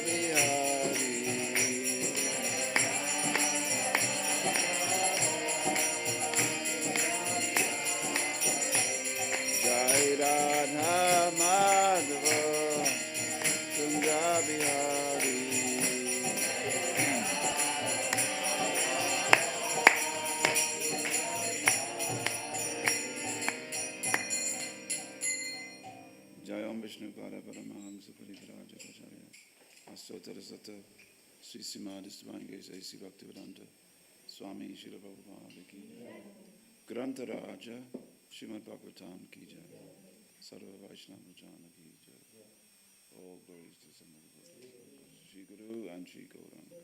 Bihari. Jai Radha Madhava Kunja Bihari. Jai Om Vishnu Pada Paramahamsa Parivraja Acharya Astottara Sata Sri Simadis Divine Grace A.C. Bhaktivedanta Swami Srila Prabhupada Ki Jai. Grantha Raja Srimad Bhagavatam Ki Jai. Sarva Vaishnava Jana Ki Jai. All glories to Samad Shri Guru and Shri Gauranga.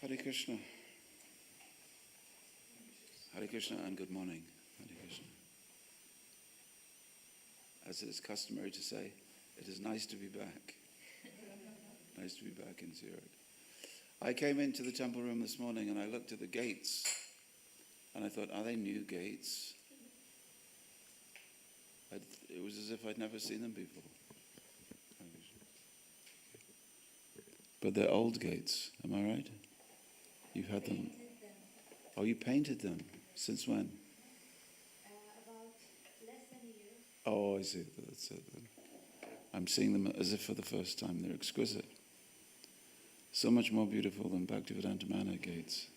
Hare Krishna. Hare Krishna and good morning. Hare Krishna. As it is customary to say, it is nice to be back. Nice to be back in Zurich. I came into the temple room this morning and I looked at the gates and I thought, are they new gates? It was as if I'd never seen them before. But they're old gates, am I right? You've had them. Oh, you painted them. Since when? About less than a year. Oh, I see. That's it then. I'm seeing them as if for the first time. They're exquisite. So much more beautiful than Bhaktivedanta Manor gates.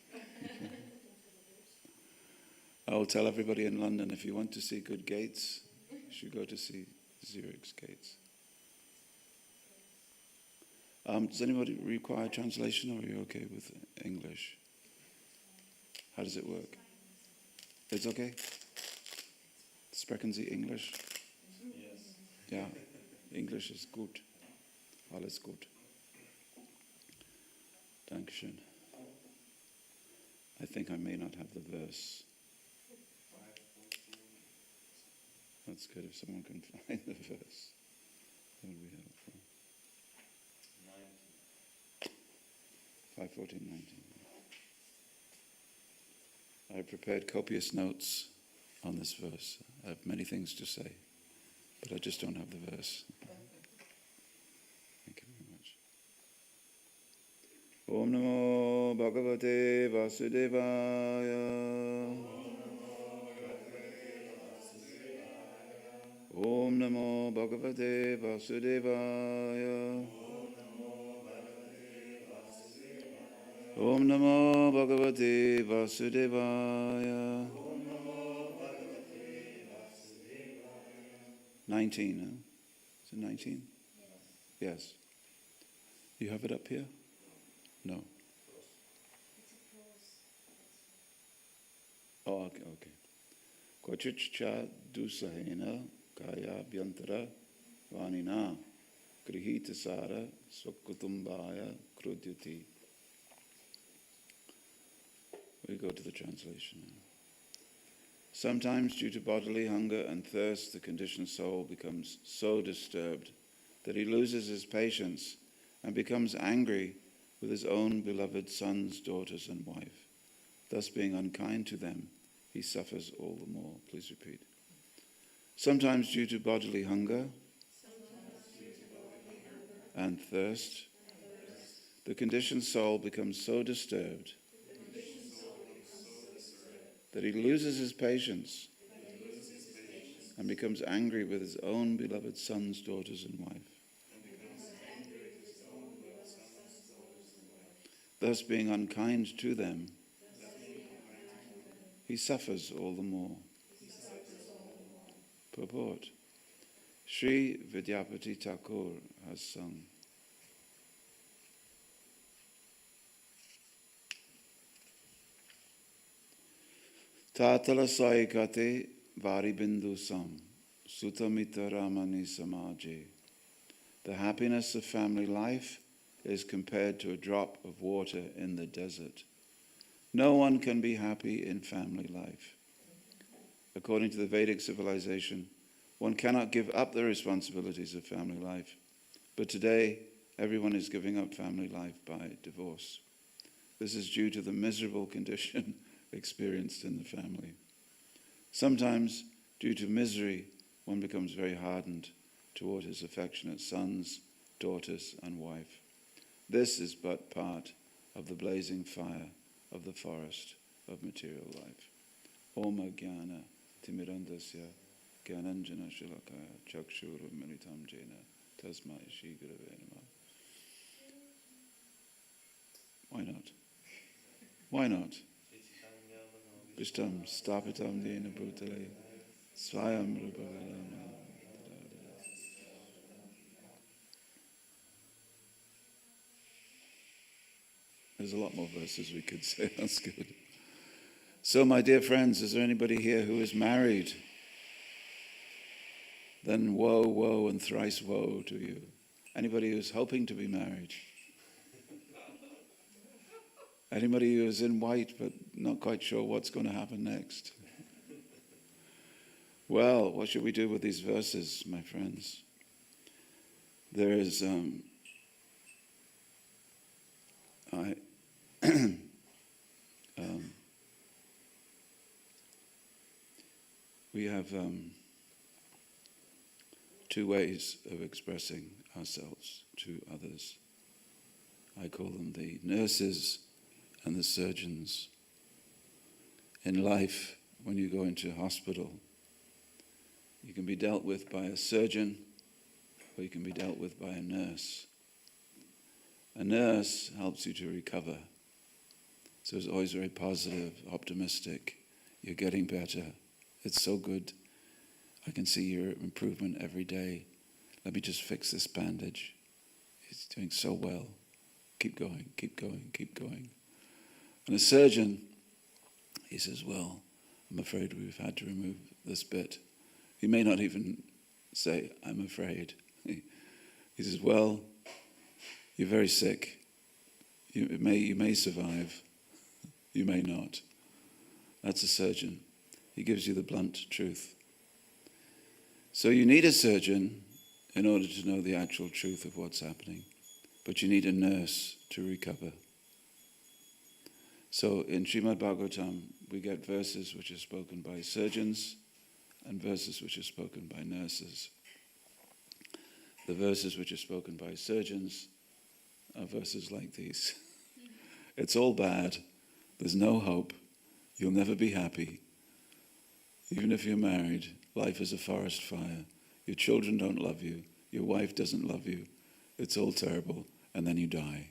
I'll tell everybody in London, if you want to see good gates, you should go to see Zurich's gates. Does anybody require translation, or are you okay with English? How does it work? It's okay? Sprechen Sie English? Yes. Yeah, English is gut. Alles gut. Dankeschön. I think I may not have the verse. That's good if someone can find the verse. That would be helpful. 5:14:19. I have prepared copious notes on this verse. I have many things to say, but I just don't have the verse. Thank you very much. Om Namo Bhagavate Vasudevaya. Om Namo Bhagavate Vasudevaya. Om Namo Bhagavate Vasudevaya. 19, huh? Is it 19? Yes. You have it up here? No. Oh, okay. Kochicha dusahena kaya bhyantara vanina grihita sara swakutumbaya krudyati. We go to the translation now. Sometimes, due to bodily hunger and thirst, the conditioned soul becomes so disturbed that he loses his patience and becomes angry with his own beloved sons, daughters, and wife. Thus, being unkind to them, he suffers all the more. Please repeat. Sometimes, due to bodily hunger and thirst, the conditioned soul becomes so disturbed that he loses his patience and becomes angry with his own beloved sons, daughters, and wife. Thus, being unkind to them, he suffers all the more. Purport. Sri Vidyapati Thakur has sung, Tatala Saikate Varibindu Sam Sutamita Ramani Samaje. The happiness of family life is compared to a drop of water in the desert. No one can be happy in family life. According to the Vedic civilization, one cannot give up the responsibilities of family life But today, everyone is giving up family life by divorce. This is due to the miserable condition experienced in the family. Sometimes, due to misery, one becomes very hardened toward his affectionate sons, daughters, and wife. This is but part of the blazing fire of the forest of material life. Oma Jnana Timirandasya Jnananjana Shilakaya Chakshuru Militam Jena Tasmai Shri Gurave Namah. Why not? Why not? Vishtam Stapitam Dena Bhutale Swayam Rupagalam. There's a lot more verses we could say. That's good. So, my dear friends, is there anybody here who is married? Then woe, woe, and thrice woe to you. Anybody who's hoping to be married? Anybody who is in white but not quite sure what's going to happen next? Well, what should we do with these verses, my friends? There is... we have two ways of expressing ourselves to others. I call them the nurses and the surgeons. In life, when you go into hospital, you can be dealt with by a surgeon or you can be dealt with by a nurse. A nurse helps you to recover. So it's always very positive, optimistic. You're getting better. It's so good. I can see your improvement every day. Let me just fix this bandage. It's doing so well. Keep going, keep going, keep going. And a surgeon, he says, well, I'm afraid we've had to remove this bit. He may not even say, I'm afraid. He says, well, you're very sick. You may survive. You may not. That's a surgeon. He gives you the blunt truth. So you need a surgeon in order to know the actual truth of what's happening. But you need a nurse to recover. So in Srimad Bhagavatam, we get verses which are spoken by surgeons and verses which are spoken by nurses. The verses which are spoken by surgeons are verses like these. It's all bad. There's no hope. You'll never be happy. Even if you're married, life is a forest fire. Your children don't love you. Your wife doesn't love you. It's all terrible. And then you die.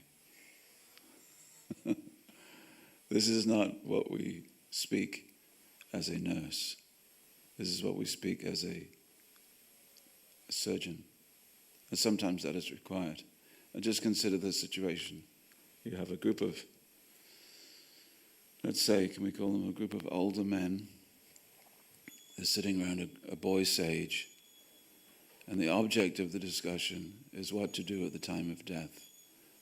This is not what we speak as a nurse. This is what we speak as a surgeon. And sometimes that is required. And just consider the situation. You have a group of, let's say, can we call them a group of older men? They're sitting around a boy sage. And the object of the discussion is what to do at the time of death.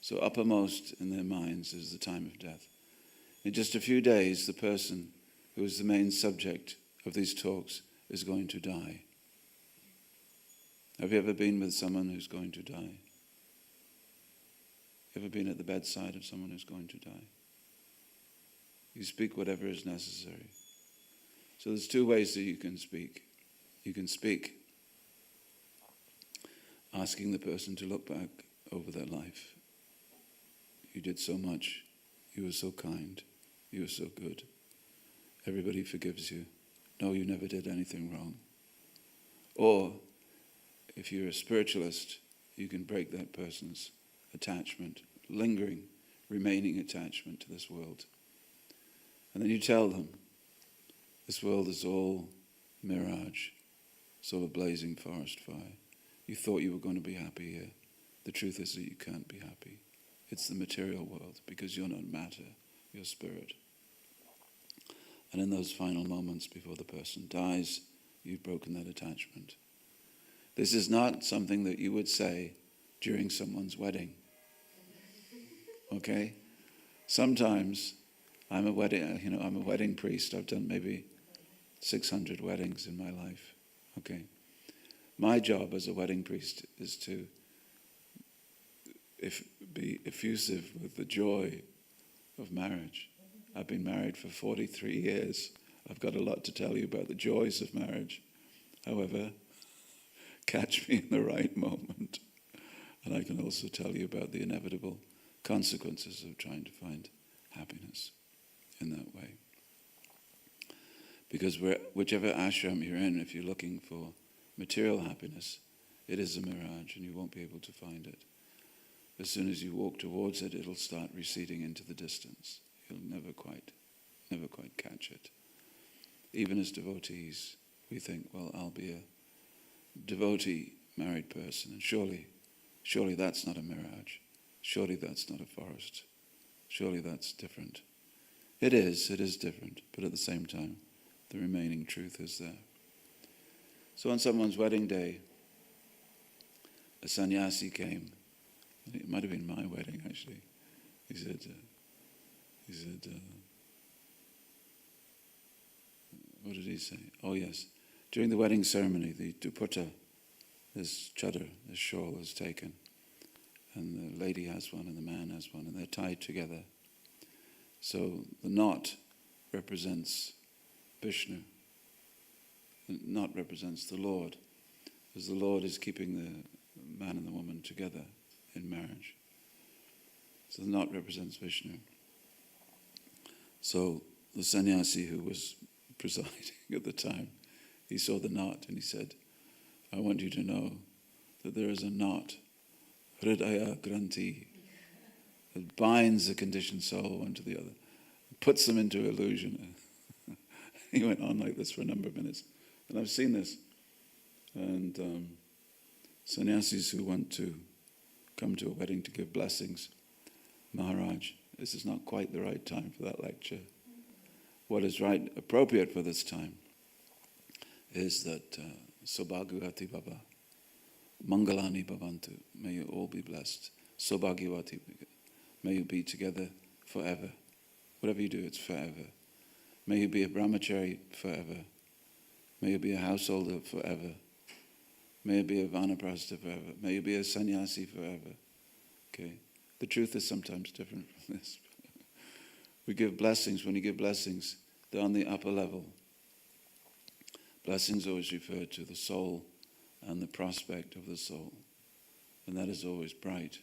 So uppermost in their minds is the time of death. In just a few days, the person who is the main subject of these talks is going to die. Have you ever been with someone who's going to die? Ever been at the bedside of someone who's going to die? You speak whatever is necessary. So there's two ways that you can speak. You can speak asking the person to look back over their life. You did so much. You were so kind. You were so good. Everybody forgives you. No, you never did anything wrong. Or, if you're a spiritualist, you can break that person's attachment, lingering, remaining attachment to this world. And then you tell them, this world is all mirage. It's all a blazing forest fire. You thought you were going to be happy here. The truth is that you can't be happy. It's the material world, because you're not matter, you're spirit. And in those final moments before the person dies, you've broken that attachment. This is not something that you would say during someone's wedding. Okay? Sometimes I'm a wedding priest. I've done maybe 600 weddings in my life. Okay? My job as a wedding priest is to be effusive with the joy of marriage. I've been married for 43 years. I've got a lot to tell you about the joys of marriage. However, catch me in the right moment, and I can also tell you about the inevitable consequences of trying to find happiness in that way. Because whichever ashram you're in, if you're looking for material happiness, it is a mirage and you won't be able to find it. As soon as you walk towards it, it'll start receding into the distance. You'll never quite catch it. Even as devotees, we think, well, I'll be a devotee married person, and surely that's not a mirage. Surely that's not a forest. Surely that's different. It is different, but at the same time, the remaining truth is there. So on someone's wedding day, a sannyasi came. It might have been my wedding, actually. He said, what did he say? Oh yes, during the wedding ceremony, the dupatta, this chadar, this shawl is taken, and the lady has one and the man has one, and they're tied together. So the knot represents Vishnu. The knot represents the Lord, because the Lord is keeping the man and the woman together in marriage. So the knot represents Vishnu. So the sannyasi who was presiding at the time, he saw the knot and he said, I want you to know that there is a knot, hridaya granthi, that binds the conditioned soul one to the other, puts them into illusion. He went on like this for a number of minutes. And I've seen this. And sannyasis who want to come to a wedding to give blessings, Maharaj, this is not quite the right time for that lecture. What is right, appropriate for this time is that Sobhagyavati Baba, Mangalani Bhavantu, may you all be blessed. Sobhagyavati, may you be together forever. Whatever you do, it's forever. May you be a brahmachari forever. May you be a householder forever. May you be a vanaprastha forever. May you be a sannyasi forever. Okay? The truth is sometimes different from this. We give blessings. When you give blessings, they're on the upper level. Blessings always refer to the soul and the prospect of the soul. And that is always bright.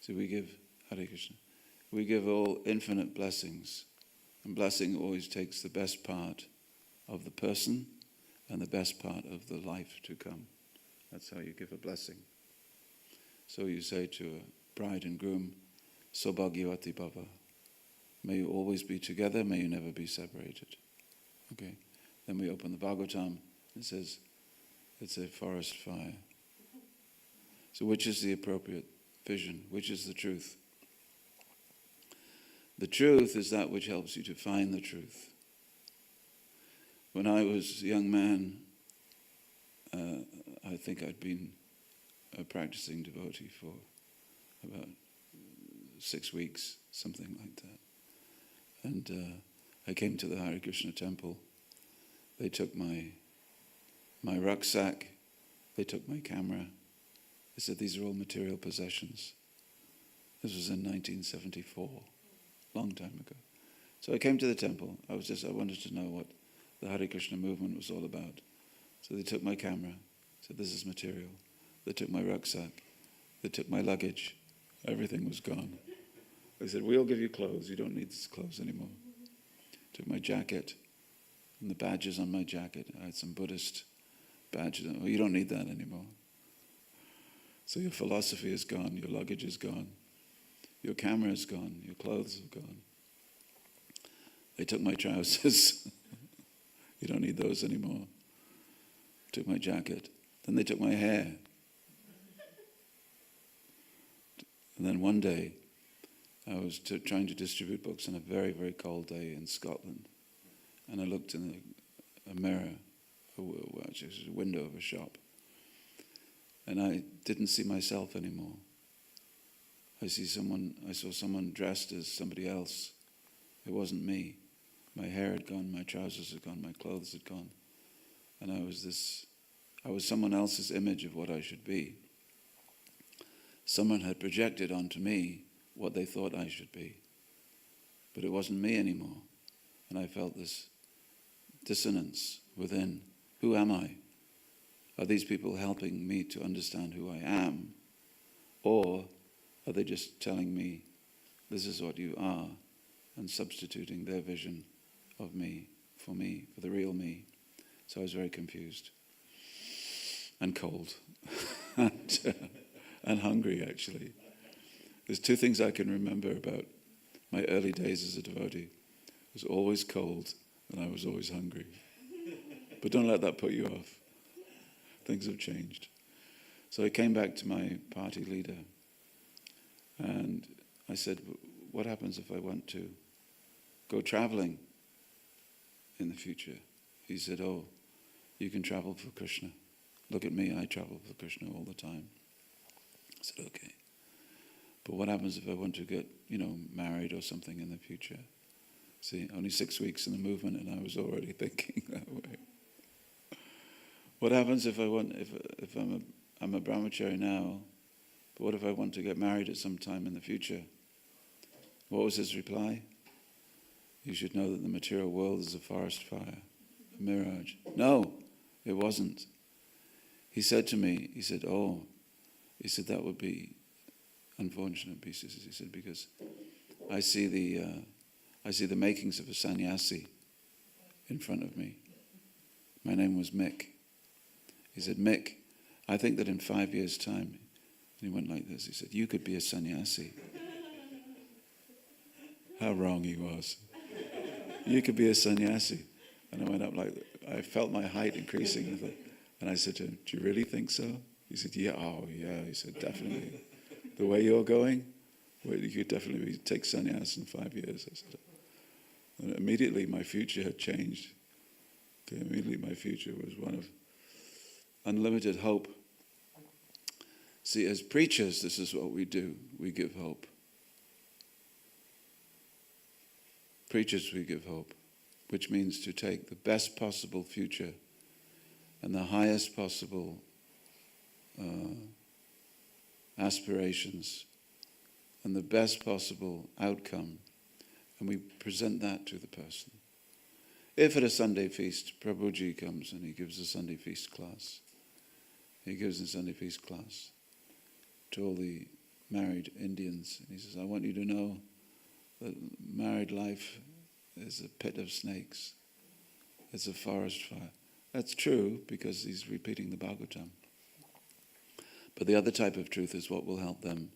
So we give, Hare Krishna, we give all infinite blessings. And blessing always takes the best part of the person and the best part of the life to come. That's how you give a blessing. So you say to a bride and groom, Sobhagyavati Baba, may you always be together, may you never be separated. Okay? Then we open the Bhagavatam, it says, it's a forest fire. So which is the appropriate vision? Which is the truth? The truth is that which helps you to find the truth. When I was a young man, I think I'd been a practicing devotee for about 6 weeks, something like that. And I came to the Hare Krishna temple. They took my rucksack. They took my camera. They said, these are all material possessions. This was in 1974, long time ago. So I came to the temple. I wanted to know what the Hare Krishna movement was all about. So they took my camera. Said, this is material. They took my rucksack. They took my luggage. Everything was gone. They said, we'll give you clothes. You don't need these clothes anymore. Took my jacket and the badges on my jacket. I had some Buddhist badges. Oh, you don't need that anymore. So your philosophy is gone. Your luggage is gone. Your camera is gone. Your clothes are gone. They took my trousers. You don't need those anymore. Took my jacket. Then they took my hair. And then one day, I was trying to distribute books on a very, very cold day in Scotland. And I looked in a mirror, which is a window of a shop. And I didn't see myself anymore. I saw someone dressed as somebody else. It wasn't me. My hair had gone, my trousers had gone, my clothes had gone. And I was someone else's image of what I should be. someone had projected onto me what they thought I should be. But it wasn't me anymore. And I felt this dissonance within. Who am I? Are these people helping me to understand who I am? Or are they just telling me, this is what you are, and substituting their vision of me, for the real me? So I was very confused and cold and hungry, actually. There's two things I can remember about my early days as a devotee. I was always cold and I was always hungry. But don't let that put you off. Things have changed. So I came back to my party leader and I said, what happens if I want to go traveling in the future? He said, oh, you can travel for Krishna. Look at me, I travel for Krishna all the time. I said, okay. But what happens if I want to get, married or something in the future? See, only 6 weeks in the movement and I was already thinking that way. What happens if I'm a brahmachari now, but what if I want to get married at some time in the future? What was his reply? You should know that the material world is a forest fire, a mirage. No, it wasn't. He said to me, that would be unfortunate pieces. He said, because I see the makings of a sannyasi in front of me. My name was Mick. He said, Mick, I think that in 5 years' time, and he went like this, he said, you could be a sannyasi. How wrong he was. You could be a sannyasi. And I went up I felt my height increasing. And I said to him, do you really think so? He said, yeah, He said, definitely. The way you're going, you could definitely take sannyas in 5 years. I said, and immediately my future had changed. Immediately my future was one of unlimited hope. See, as preachers, this is what we do. We give hope. Preachers, we give hope, which means to take the best possible future and the highest possible aspirations and the best possible outcome, and we present that to the person. If at a Sunday feast, Prabhuji comes and he gives a Sunday feast class, he gives a Sunday feast class to all the married Indians, and he says, I want you to know that married life is a pit of snakes. It's a forest fire. That's true because he's repeating the Bhagavatam. But the other type of truth is what will help them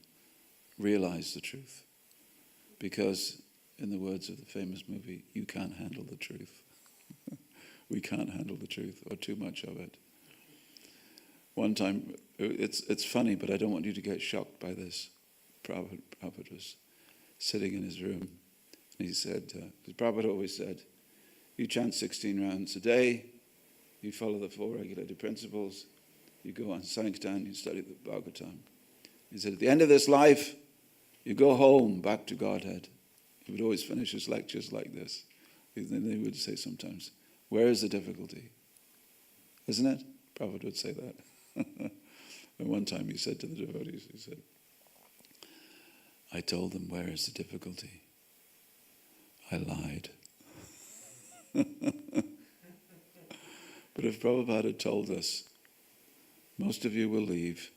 realize the truth. Because, in the words of the famous movie, you can't handle the truth. We can't handle the truth, or too much of it. One time, it's funny, but I don't want you to get shocked by this. Prabhupada was sitting in his room, and he said, Prabhupada always said, you chant 16 rounds a day, you follow the 4 regulated principles, you go on Sankirtan, you study the Bhagavatam. He said, at the end of this life, you go home, back to Godhead. He would always finish his lectures like this. Then he would say sometimes, where is the difficulty? Isn't it? Prabhupada would say that. And one time he said to the devotees, he said, I told them, where is the difficulty? I lied. But if Prabhupada had told us, most of you will leave,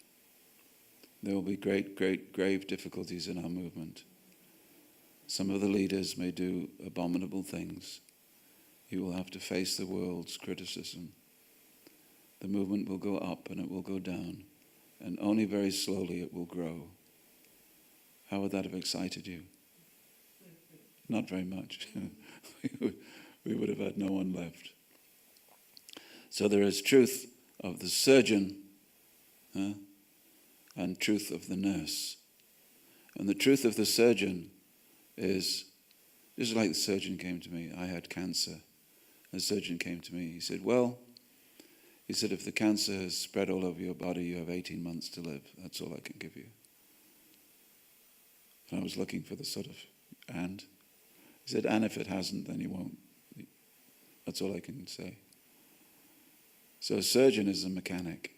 there will be great, great, grave difficulties in our movement. Some of the leaders may do abominable things. You will have to face the world's criticism. The movement will go up and it will go down, and only very slowly it will grow. How would that have excited you? Not very much. We would have had no one left. So there is truth of the surgeon and truth of the nurse. And the truth of the surgeon is, just like the surgeon came to me, I had cancer. The surgeon came to me, he said, if the cancer has spread all over your body, you have 18 months to live. That's all I can give you. And I was looking for the sort of, and? He said, and if it hasn't, then you won't. That's all I can say. So a surgeon is a mechanic.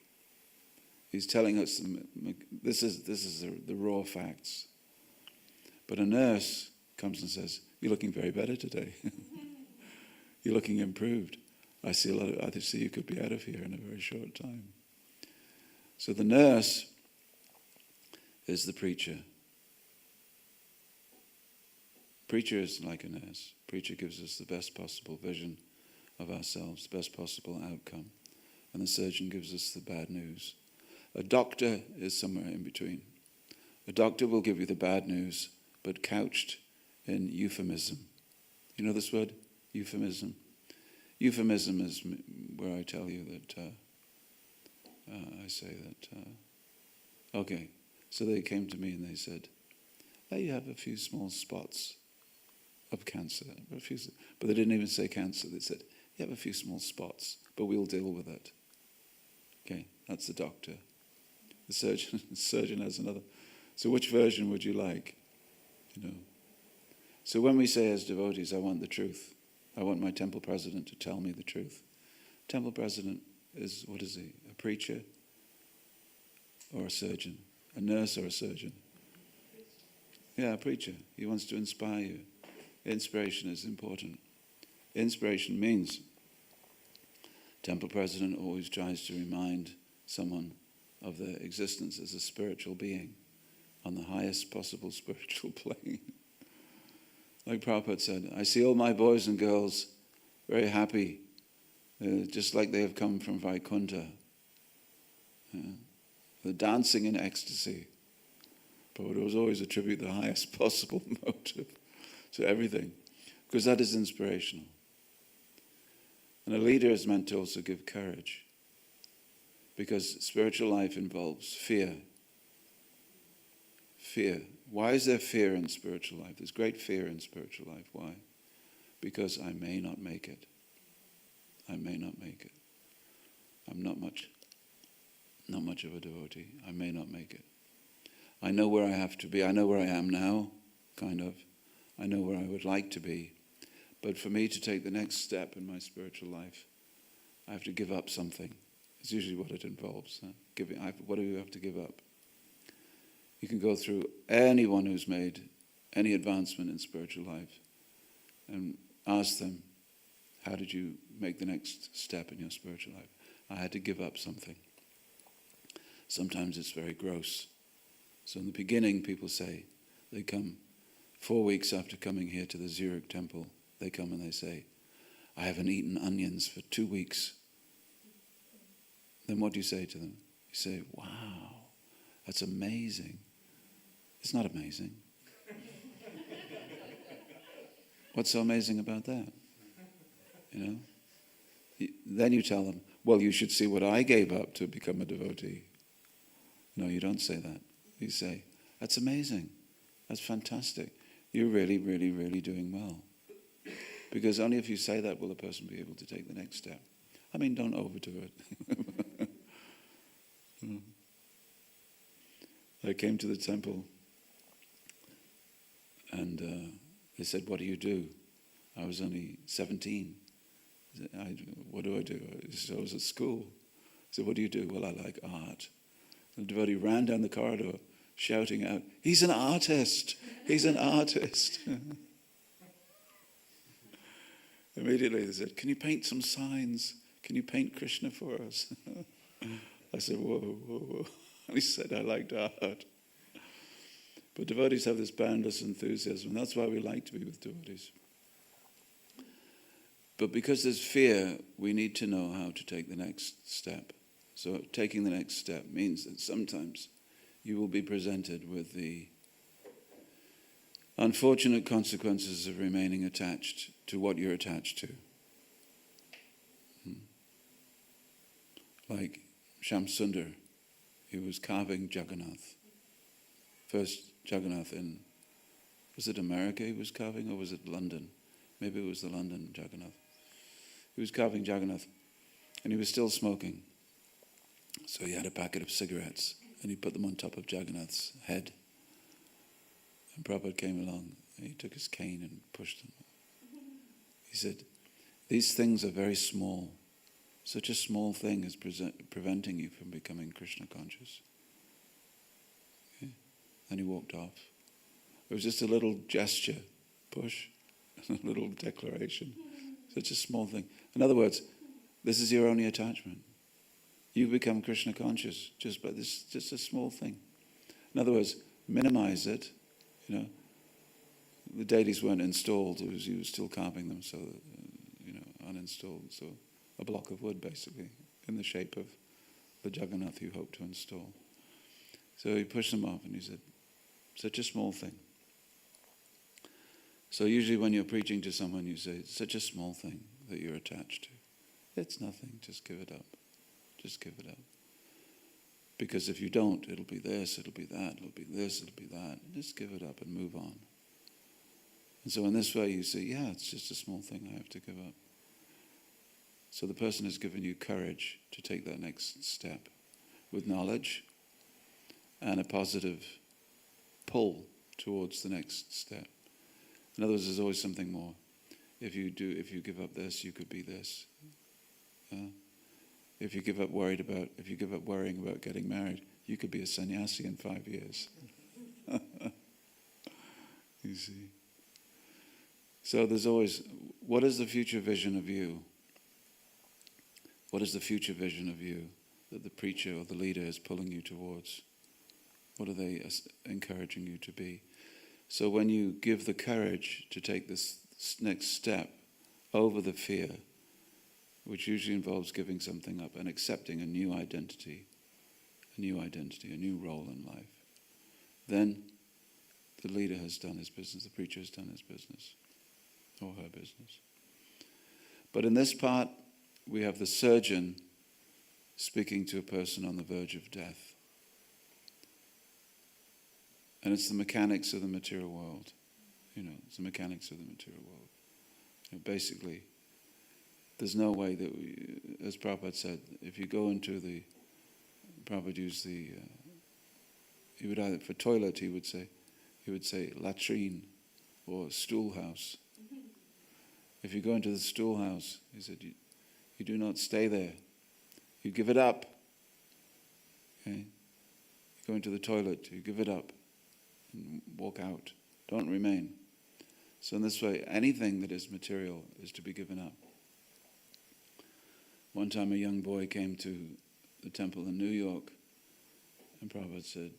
He's telling us this is the raw facts. But a nurse comes and says, "You're looking very better today. You're looking improved. I see you could be out of here in a very short time." So the nurse is the preacher. Preacher is like a nurse. Preacher gives us the best possible vision of ourselves, the best possible outcome. And the surgeon gives us the bad news. A doctor is somewhere in between. A doctor will give you the bad news, but couched in euphemism. You know this word? Euphemism? Euphemism is where I tell you that, okay, so they came to me and they said, "You have a few small spots of cancer." But they didn't even say cancer. They said, "You have a few small spots, but we'll deal with it." Okay, that's the doctor. The surgeon has another. So which version would you like? So when we say as devotees, "I want the truth. I want my temple president to tell me the truth." Temple president is, what is he? A preacher or a surgeon? A nurse or a surgeon? Yeah, a preacher. He wants to inspire you. Inspiration is important. Inspiration means temple president always tries to remind someone of their existence as a spiritual being on the highest possible spiritual plane. Like Prabhupada said, "I see all my boys and girls very happy, just like they have come from Vaikuntha. They're dancing in ecstasy." Prabhupada was always attribute the highest possible motive to everything, because that is inspirational. And a leader is meant to also give courage, because spiritual life involves fear. Fear. Why is there fear in spiritual life? There's great fear in spiritual life. Why? Because I may not make it. I may not make it. I'm not much of a devotee. I may not make it. I know where I have to be. I know where I am now, kind of. I know where I would like to be. But for me to take the next step in my spiritual life, I have to give up something. It's usually what it involves. What do you have to give up? You can go through anyone who's made any advancement in spiritual life and ask them, "How did you make the next step in your spiritual life?" I had to give up something. Sometimes it's very gross. So in the beginning, people say, they come 4 weeks after coming here to the Zurich temple, they come and they say, "I haven't eaten onions for 2 weeks." Then what do you say to them? You say, "Wow, that's amazing." It's not amazing. What's so amazing about that? Then you tell them, "Well, you should see what I gave up to become a devotee." No, you don't say that. You say, "That's amazing. That's fantastic. You're really, really, really doing well." Because only if you say that will a person be able to take the next step. I mean, don't overdo it. I came to the temple and they said, "What do you do?" I was only 17. I said, "What do I do?" I was at school. I said, "What do you do?" "Well, I like art." The devotee ran down the corridor shouting out, "He's an artist! He's an artist!" Immediately they said, "Can you paint some signs? Can you paint Krishna for us?" I said, whoa. And he said, "I liked art." But devotees have this boundless enthusiasm, and that's why we like to be with devotees. But because there's fear, we need to know how to take the next step. So taking the next step means that sometimes you will be presented with the unfortunate consequences of remaining attached to what you're attached to. Like Shamsundar, he was carving Jagannath. First Jagannath in, was it America he was carving, or was it London? Maybe it was the London Jagannath. He was carving Jagannath, and he was still smoking. So he had a packet of cigarettes, and he put them on top of Jagannath's head. And Prabhupada came along, and he took his cane and pushed them. He said, "These things are very small. Such a small thing is preventing you from becoming Krishna conscious. Okay? And he walked off. It was just a little gesture, push, a little declaration. Such a small thing. In other words, this is your only attachment. You become Krishna conscious just by this, just a small thing. In other words, minimize it. You know, the deities weren't installed; he was still carving them, so uninstalled. So a block of wood, basically, in the shape of the Jagannath you hope to install. So he pushed them off, and he said, "Such a small thing." So usually, when you're preaching to someone, you say, "It's such a small thing that you're attached to. It's nothing. Just give it up. Just give it up." Because if you don't, it'll be this, it'll be that, it'll be this, it'll be that. Just give it up and move on. And so in this way you say, yeah, it's just a small thing I have to give up. So the person has given you courage to take that next step with knowledge and a positive pull towards the next step. In other words, there's always something more. If you give up this, you could be this. If you give up worrying about getting married, you could be a sannyasi in 5 years. You see. So there's always, what is the future vision of you? What is the future vision of you that the preacher or the leader is pulling you towards? What are they encouraging you to be? So when you give the courage to take this next step over the fear, which usually involves giving something up and accepting a new identity, a new role in life, then the leader has done his business, the preacher has done his business, or her business. But in this part, we have the surgeon speaking to a person on the verge of death. And it's the mechanics of the material world. It's the mechanics of the material world. Basically, there's no way that as Prabhupada said, if you go into Prabhupada used he would either, for toilet, he would say latrine or stool house. If you go into the stool house, he said, you do not stay there. You give it up. Okay? You go into the toilet, you give it up and walk out. Don't remain. So in this way, anything that is material is to be given up. One time a young boy came to the temple in New York, and Prabhupada said,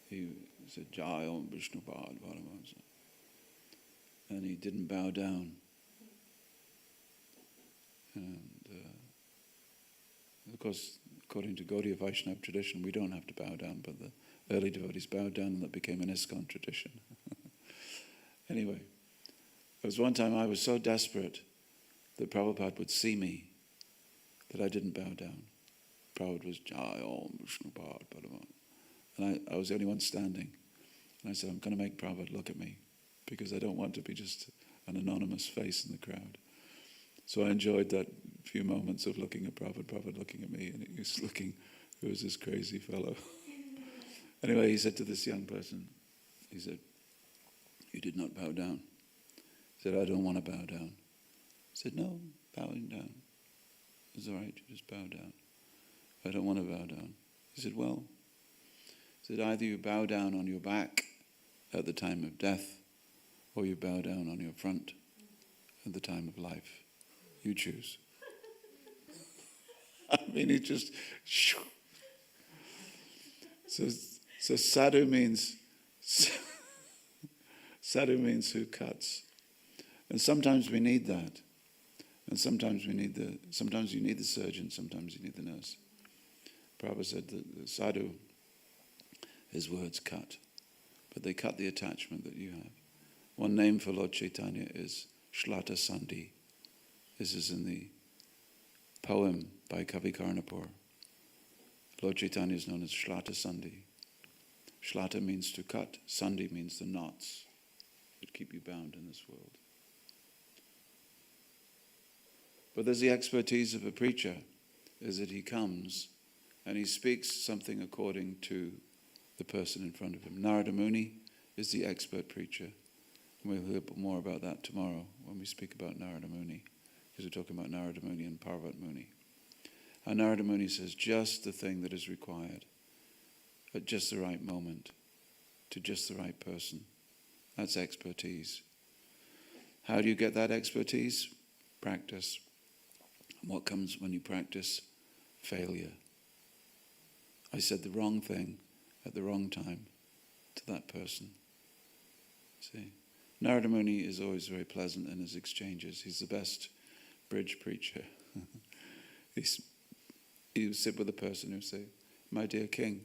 he said, Jai Om Vishnu Pad Bharavansa. And he didn't bow down. And of course, according to Gaudiya Vaishnava tradition, we don't have to bow down, but the early devotees bowed down, and that became an ISKCON tradition. Anyway, there was one time I was so desperate that Prabhupada would see me that I didn't bow down. Prabhupada was Jai Om Vishnu Pad Bharavansa. And I was the only one standing. And I said, I'm going to make Prabhupada look at me because I don't want to be just an anonymous face in the crowd. So I enjoyed that few moments of looking at Prabhupada looking at me, and he was looking, who was this crazy fellow? Anyway, he said to this young person, he said, you did not bow down. He said, I don't want to bow down. I said, no, bowing down. It's all right, you just bow down. I don't want to bow down. He said, well, he said, either you bow down on your back at the time of death, or you bow down on your front at the time of life. You choose. I mean, it just... So sadhu means who cuts. And sometimes we need that. And sometimes you need the surgeon, sometimes you need the nurse. Prabhupada said that the sadhu, his words cut, but they cut the attachment that you have. One name for Lord Chaitanya is Shlata Sandhi. This is in the poem by Kavi Karnapur. Lord Chaitanya is known as Shlata Sandhi. Shlata means to cut, Sandhi means the knots that keep you bound in this world. But there's the expertise of a preacher, is that he comes and he speaks something according to the person in front of him. Narada Muni is the expert preacher. And we'll hear more about that tomorrow when we speak about Narada Muni, because we're talking about Narada Muni and Parvat Muni. And Narada Muni says, just the thing that is required at just the right moment to just the right person. That's expertise. How do you get that expertise? Practice. And what comes when you practice? Failure. I said the wrong thing at the wrong time to that person. See? Narada Muni is always very pleasant in his exchanges. He's the best bridge preacher. He would sit with a person who would say, my dear king,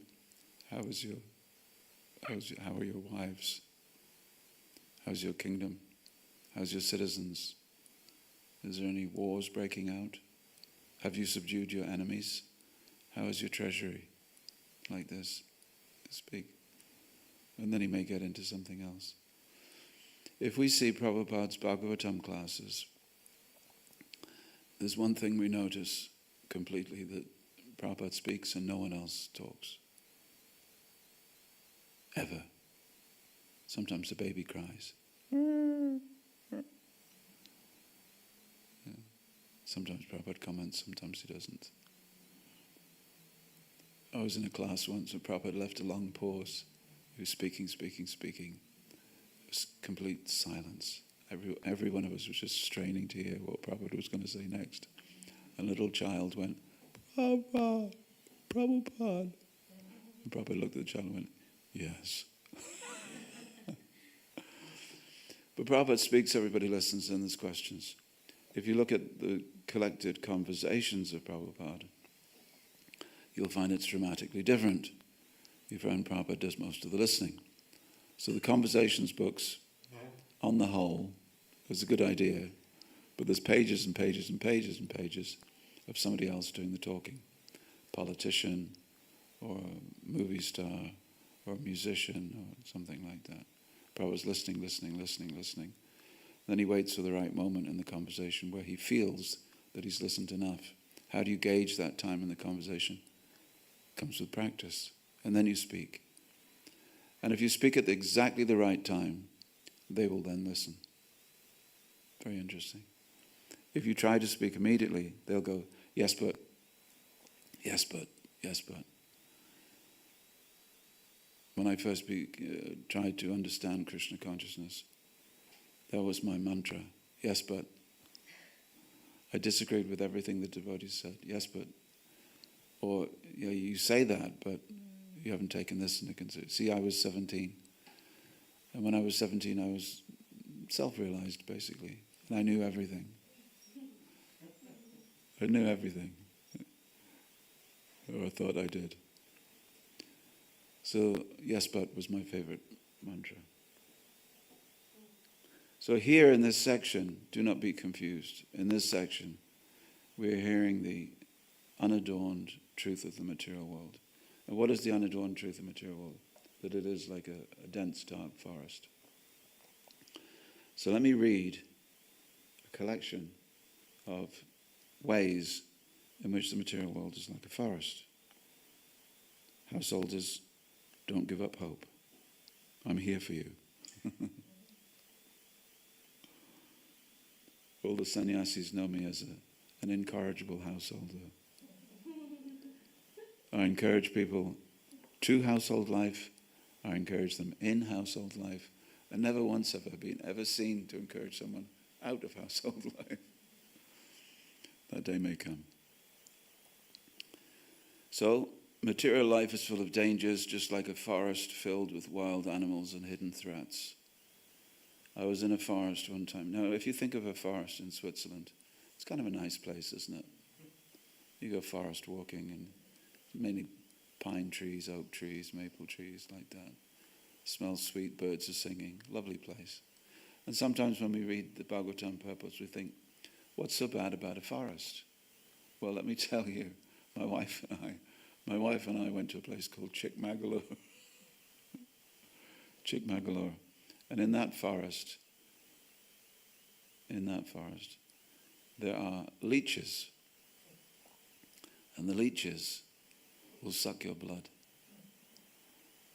how are your wives? How's your kingdom? How's your citizens? Is there any wars breaking out? Have you subdued your enemies? How is your treasury? Like this. Speak. And then he may get into something else. If we see Prabhupada's Bhagavatam classes, there's one thing we notice completely, that Prabhupada speaks and no one else talks. Ever. Sometimes the baby cries. Yeah. Sometimes Prabhupada comments, sometimes he doesn't. I was in a class once and Prabhupada left a long pause. He was speaking. It was complete silence. Every one of us was just straining to hear what Prabhupada was going to say next. A little child went, Prabhupada. And Prabhupada looked at the child and went, yes. But Prabhupada speaks, everybody listens, and there's questions. If you look at the collected conversations of Prabhupada, you'll find it's dramatically different. You find Prabhupada does most of the listening. So the conversations books, on the whole, is a good idea, but there's pages and pages and pages and pages of somebody else doing the talking. Politician, or a movie star, or a musician, or something like that. Prabhupada's listening. Then he waits for the right moment in the conversation where he feels that he's listened enough. How do you gauge that time in the conversation? It comes with practice. And then you speak. And if you speak at exactly the right time, they will then listen. Very interesting. If you try to speak immediately, they'll go, yes, but. When I first tried to understand Krishna consciousness, that was my mantra. Yes, but. I disagreed with everything the devotees said. Yes, but. Or, you say that, but you haven't taken this into consideration. See, I was 17. And when I was 17, I was self-realized, basically. And I knew everything. I knew everything. Or I thought I did. So, yes, but was my favorite mantra. So here in this section, do not be confused. In this section, we're hearing the unadorned truth of the material world. And what is the unadorned truth of the material world? That it is like a dense, dark forest. So let me read a collection of ways in which the material world is like a forest. Householders, don't give up hope. I'm here for you. All the sannyasis know me as an incorrigible householder. I encourage people to household life. I encourage them in household life. And never once have I been ever seen to encourage someone out of household life. That day may come. So, material life is full of dangers, just like a forest filled with wild animals and hidden threats. I was in a forest one time. Now, if you think of a forest in Switzerland, it's kind of a nice place, isn't it? You go forest walking and mainly pine trees, oak trees, maple trees, like that. Smells sweet, birds are singing. Lovely place. And sometimes when we read the Bhagavatam purpose, we think, what's so bad about a forest? Well, let me tell you, my wife and I went to a place called Chikmagalur. And in that forest, there are leeches. And the leeches will suck your blood.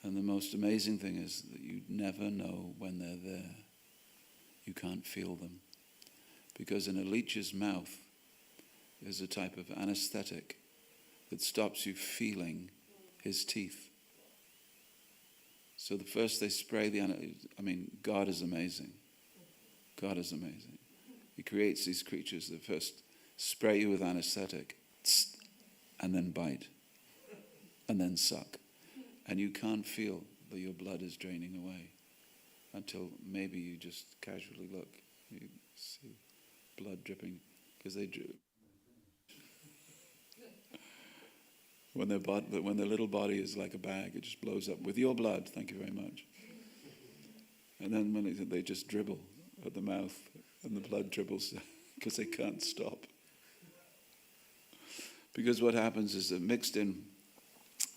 And the most amazing thing is that you never know when they're there. You can't feel them. Because in a leech's mouth is a type of anesthetic that stops you feeling his teeth. So the first they spray God is amazing. God is amazing. He creates these creatures that first spray you with anesthetic, and then bite, and then suck. And you can't feel that your blood is draining away until maybe you just casually look. You see blood dripping, because they drip. When their little body is like a bag, it just blows up with your blood. Thank you very much. And then when they just dribble at the mouth, and the blood dribbles because they can't stop. Because what happens is that mixed in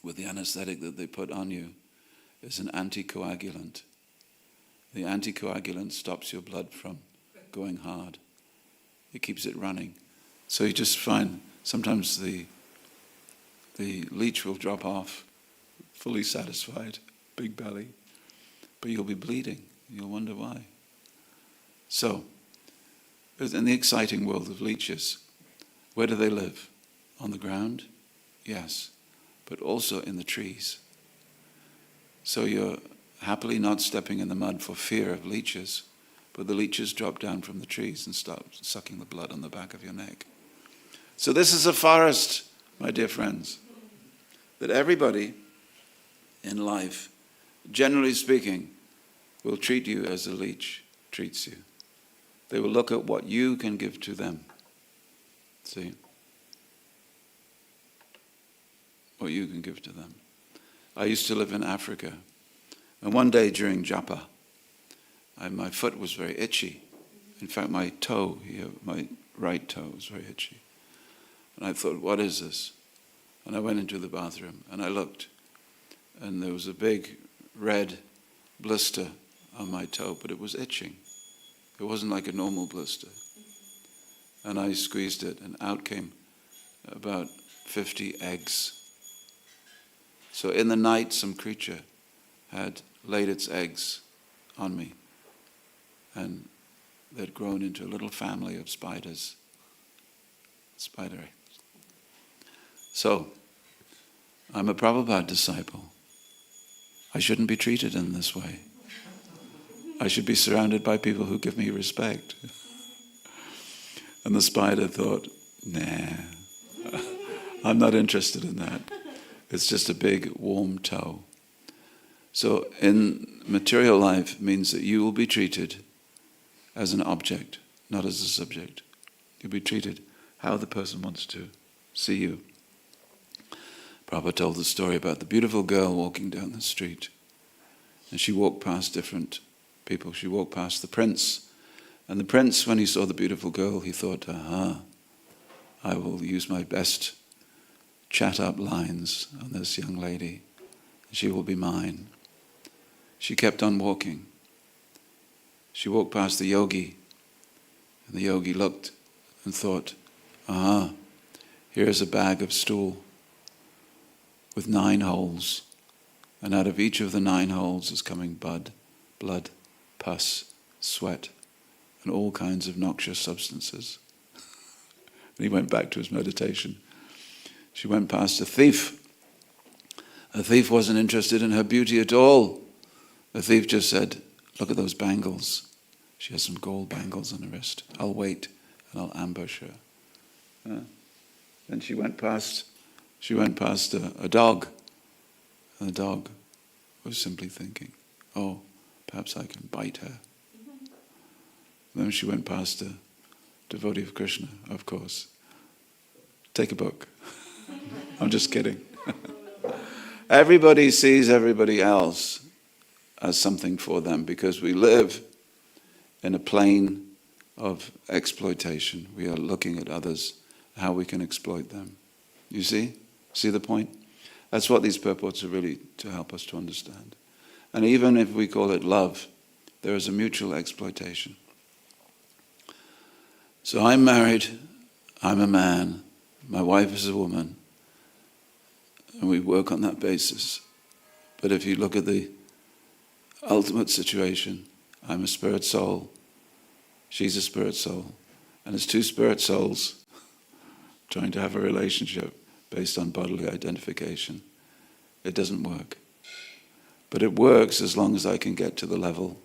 with the anesthetic that they put on you is an anticoagulant. The anticoagulant stops your blood from going hard. It keeps it running. So you just find sometimes the leech will drop off, fully satisfied, big belly, but you'll be bleeding. You'll wonder why. So, in the exciting world of leeches, where do they live? On the ground? Yes, but also in the trees. So you're happily not stepping in the mud for fear of leeches, but the leeches drop down from the trees and start sucking the blood on the back of your neck. So this is a forest, my dear friends, that everybody in life, generally speaking, will treat you as a leech treats you. They will look at what you can give to them. See? What you can give to them. I used to live in Africa, and one day during japa, my foot was very itchy. In fact, my toe here, my right toe was very itchy. And I thought, what is this? And I went into the bathroom and I looked, and there was a big red blister on my toe, but it was itching. It wasn't like a normal blister. And I squeezed it, and out came about 50 eggs. So in the night, some creature had laid its eggs on me, and they'd grown into a little family of spiders, spider eggs. So, I'm a Prabhupada disciple. I shouldn't be treated in this way. I should be surrounded by people who give me respect. And the spider thought, nah, I'm not interested in that. It's just a big warm toe. So in material life means that you will be treated as an object, not as a subject. You'll be treated how the person wants to see you. Prabhupada told the story about the beautiful girl walking down the street. And she walked past different people. She walked past the prince. And the prince, when he saw the beautiful girl, he thought, aha, I will use my best chat-up lines on this young lady. She will be mine. She kept on walking. She walked past the yogi. And the yogi looked and thought, aha, here's a bag of stool with 9 holes. And out of each of the 9 holes is coming blood, pus, sweat, and all kinds of noxious substances. And he went back to his meditation. She went past a thief. A thief wasn't interested in her beauty at all. The thief just said, look at those bangles. She has some gold bangles on her wrist. I'll wait and I'll ambush her. Then she went past a dog. And the dog was simply thinking, oh, perhaps I can bite her. Then she went past a devotee of Krishna, of course. Take a book. I'm just kidding. Everybody sees everybody else as something for them because we live in a plane of exploitation. We are looking at others, how we can exploit them. You see? See the point? That's what these purports are really to help us to understand. And even if we call it love, there is a mutual exploitation. So I'm married, I'm a man, my wife is a woman, and we work on that basis. But if you look at the ultimate situation, I'm a spirit soul, she's a spirit soul, and it's 2 spirit souls trying to have a relationship based on bodily identification. It doesn't work. But it works as long as I can get to the level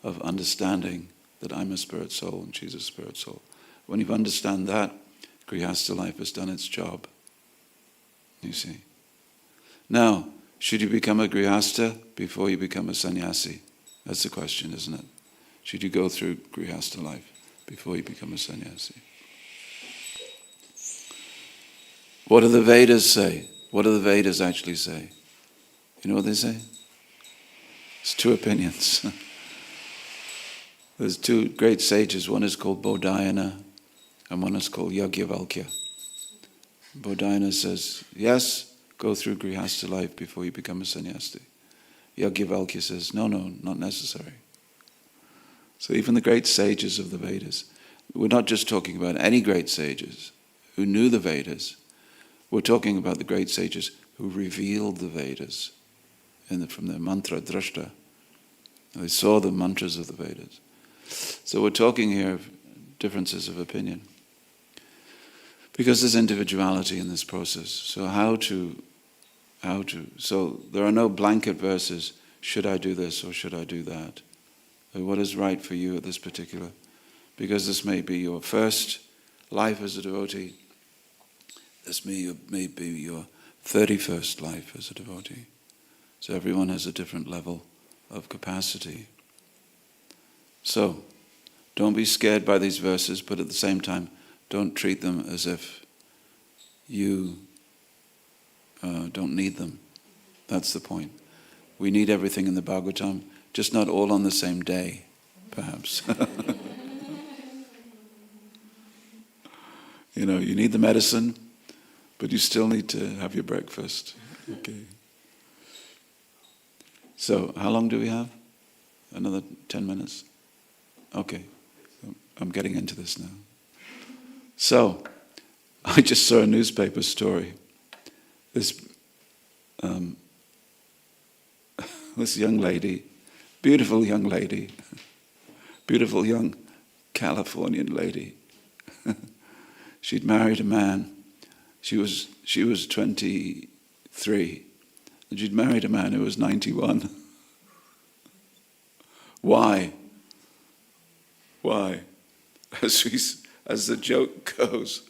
of understanding that I'm a spirit soul and she's a spirit soul. When you understand that, Grihastha life has done its job. You see. Now, should you become a Grihastha before you become a sannyasi? That's the question, isn't it? Should you go through Grihastha life before you become a sannyasi? What do the Vedas say? What do the Vedas actually say? You know what they say? It's two opinions. There's two great sages. One is called Bodhayana and one is called Yajnavalkya. Bodhayana says, yes, go through Grihastha life before you become a sannyasi. Yajnavalkya says, no, not necessary. So even the great sages of the Vedas, we're not just talking about any great sages who knew the Vedas, we're talking about the great sages who revealed the Vedas from their mantra drashta. They saw the mantras of the Vedas. So we're talking here of differences of opinion. Because there's individuality in this process. So so there are no blanket verses, should I do this or should I do that? What is right for you at this particular? Because this may be your first life as a devotee. This may be your 31st life as a devotee. So everyone has a different level of capacity. So, don't be scared by these verses, but at the same time, don't treat them as if you don't need them. That's the point. We need everything in the Bhagavatam, just not all on the same day, perhaps. You need the medicine, but you still need to have your breakfast. Okay. So, how long do we have? Another 10 minutes? Okay. I'm getting into this now. So, I just saw a newspaper story. This young lady, beautiful young lady, beautiful young Californian lady. She'd married a man. She was 23. And she'd married a man who was 91. Why? As the joke goes,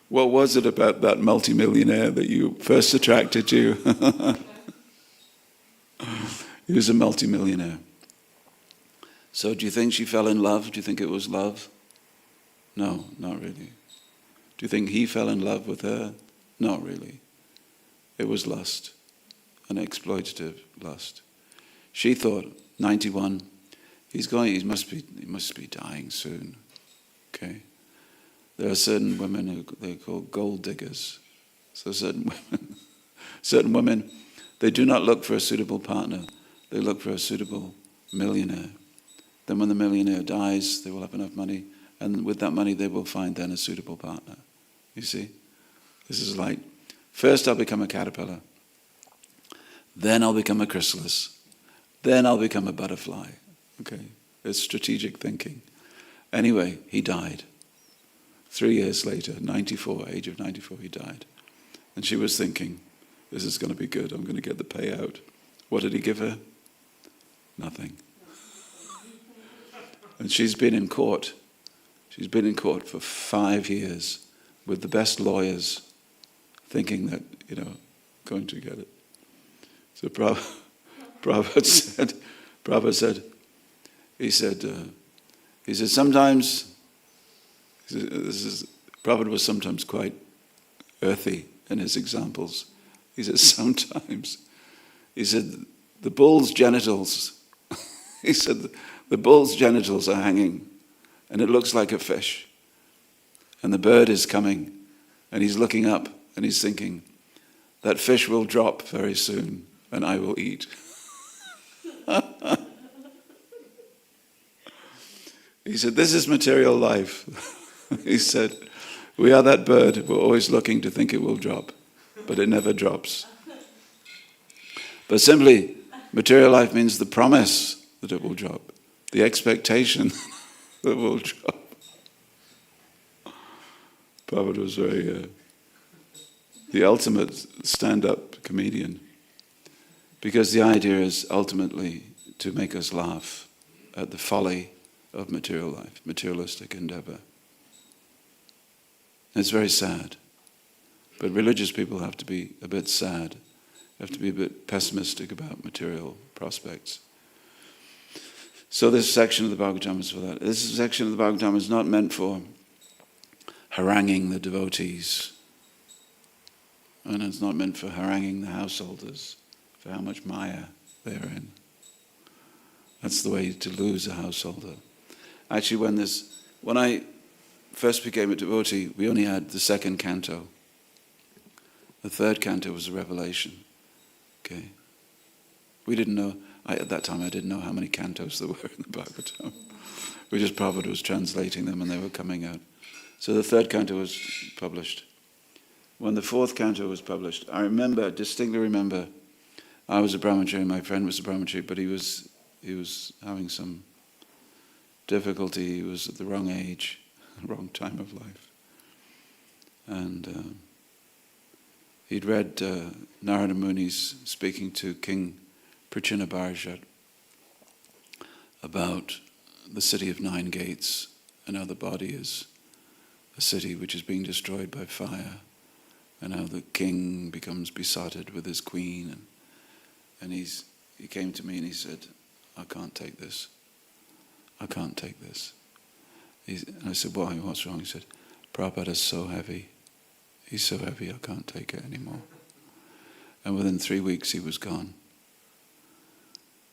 what was it about that multimillionaire that you first attracted to? He was a multimillionaire. So do you think she fell in love? Do you think it was love? No, not really. Do you think he fell in love with her? Not really. It was lust, an exploitative lust. She thought, 91, he must be dying soon. Okay. There are certain women who they're called gold diggers. So certain women, they do not look for a suitable partner. They look for a suitable millionaire. Then when the millionaire dies, they will have enough money, and with that money they will find then a suitable partner. You see? This is like, first I'll become a caterpillar, then I'll become a chrysalis, then I'll become a butterfly. Okay? It's strategic thinking. Anyway, he died. 3 years later, 94, age of 94, he died. And she was thinking, this is going to be good, I'm going to get the payout. What did he give her? Nothing. And she's been in court. She's been in court for 5 years with the best lawyers, thinking that, going to get it. So Prabhupada said, sometimes, Prabhupada was sometimes quite earthy in his examples. He said, sometimes, the bull's genitals, the bull's genitals are hanging, and it looks like a fish. And the bird is coming, and he's looking up, and he's thinking, that fish will drop very soon, and I will eat. He said, this is material life. He said, we are that bird, we're always looking to think it will drop, but it never drops. But simply, material life means the promise that it will drop, the expectation that it will drop. Prabhupada was very the ultimate stand-up comedian. Because the idea is ultimately to make us laugh at the folly of material life, materialistic endeavor. It's very sad. But religious people have to be a bit sad, have to be a bit pessimistic about material prospects. So this section of the Bhagavatam is for that. This section of the Bhagavatam is not meant for haranguing the devotees. And it's not meant for haranguing the householders for how much maya they're in. That's the way to lose a householder. Actually, when I first became a devotee, we only had the second canto. The third canto was a revelation. Okay. We didn't know, at that time I didn't know how many cantos there were in the Bhagavatam. Prabhupada was translating them and they were coming out. So the third canto was published. When the fourth canto was published, I distinctly remember, I was a brahmachari, my friend was a brahmachari, but he was having some difficulty. He was at the wrong age, the wrong time of life. And he'd read Narada Muni's speaking to King Prachinabarjat about the city of 9 gates and how the body is a city which is being destroyed by fire, and how the king becomes besotted with his queen. And he came to me and he said, I can't take this. I can't take this. And I said, why? What's wrong? He said, Prabhupada is so heavy. He's so heavy, I can't take it anymore. And within 3 weeks he was gone.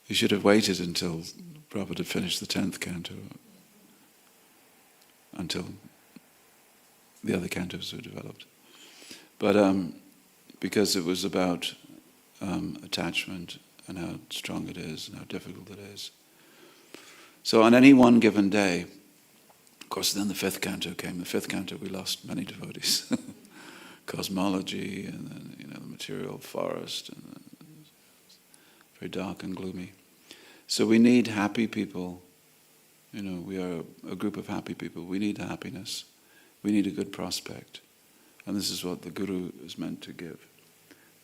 He should have waited until Prabhupada had finished the 10th canto, until the other cantos were developed. But because it was about attachment and how strong it is and how difficult it is. So on any one given day, of course then the 5th canto came. The 5th canto we lost many devotees. Cosmology and then, the material forest, and very dark and gloomy. So we need happy people. We are a group of happy people. We need happiness. We need a good prospect. And this is what the Guru is meant to give.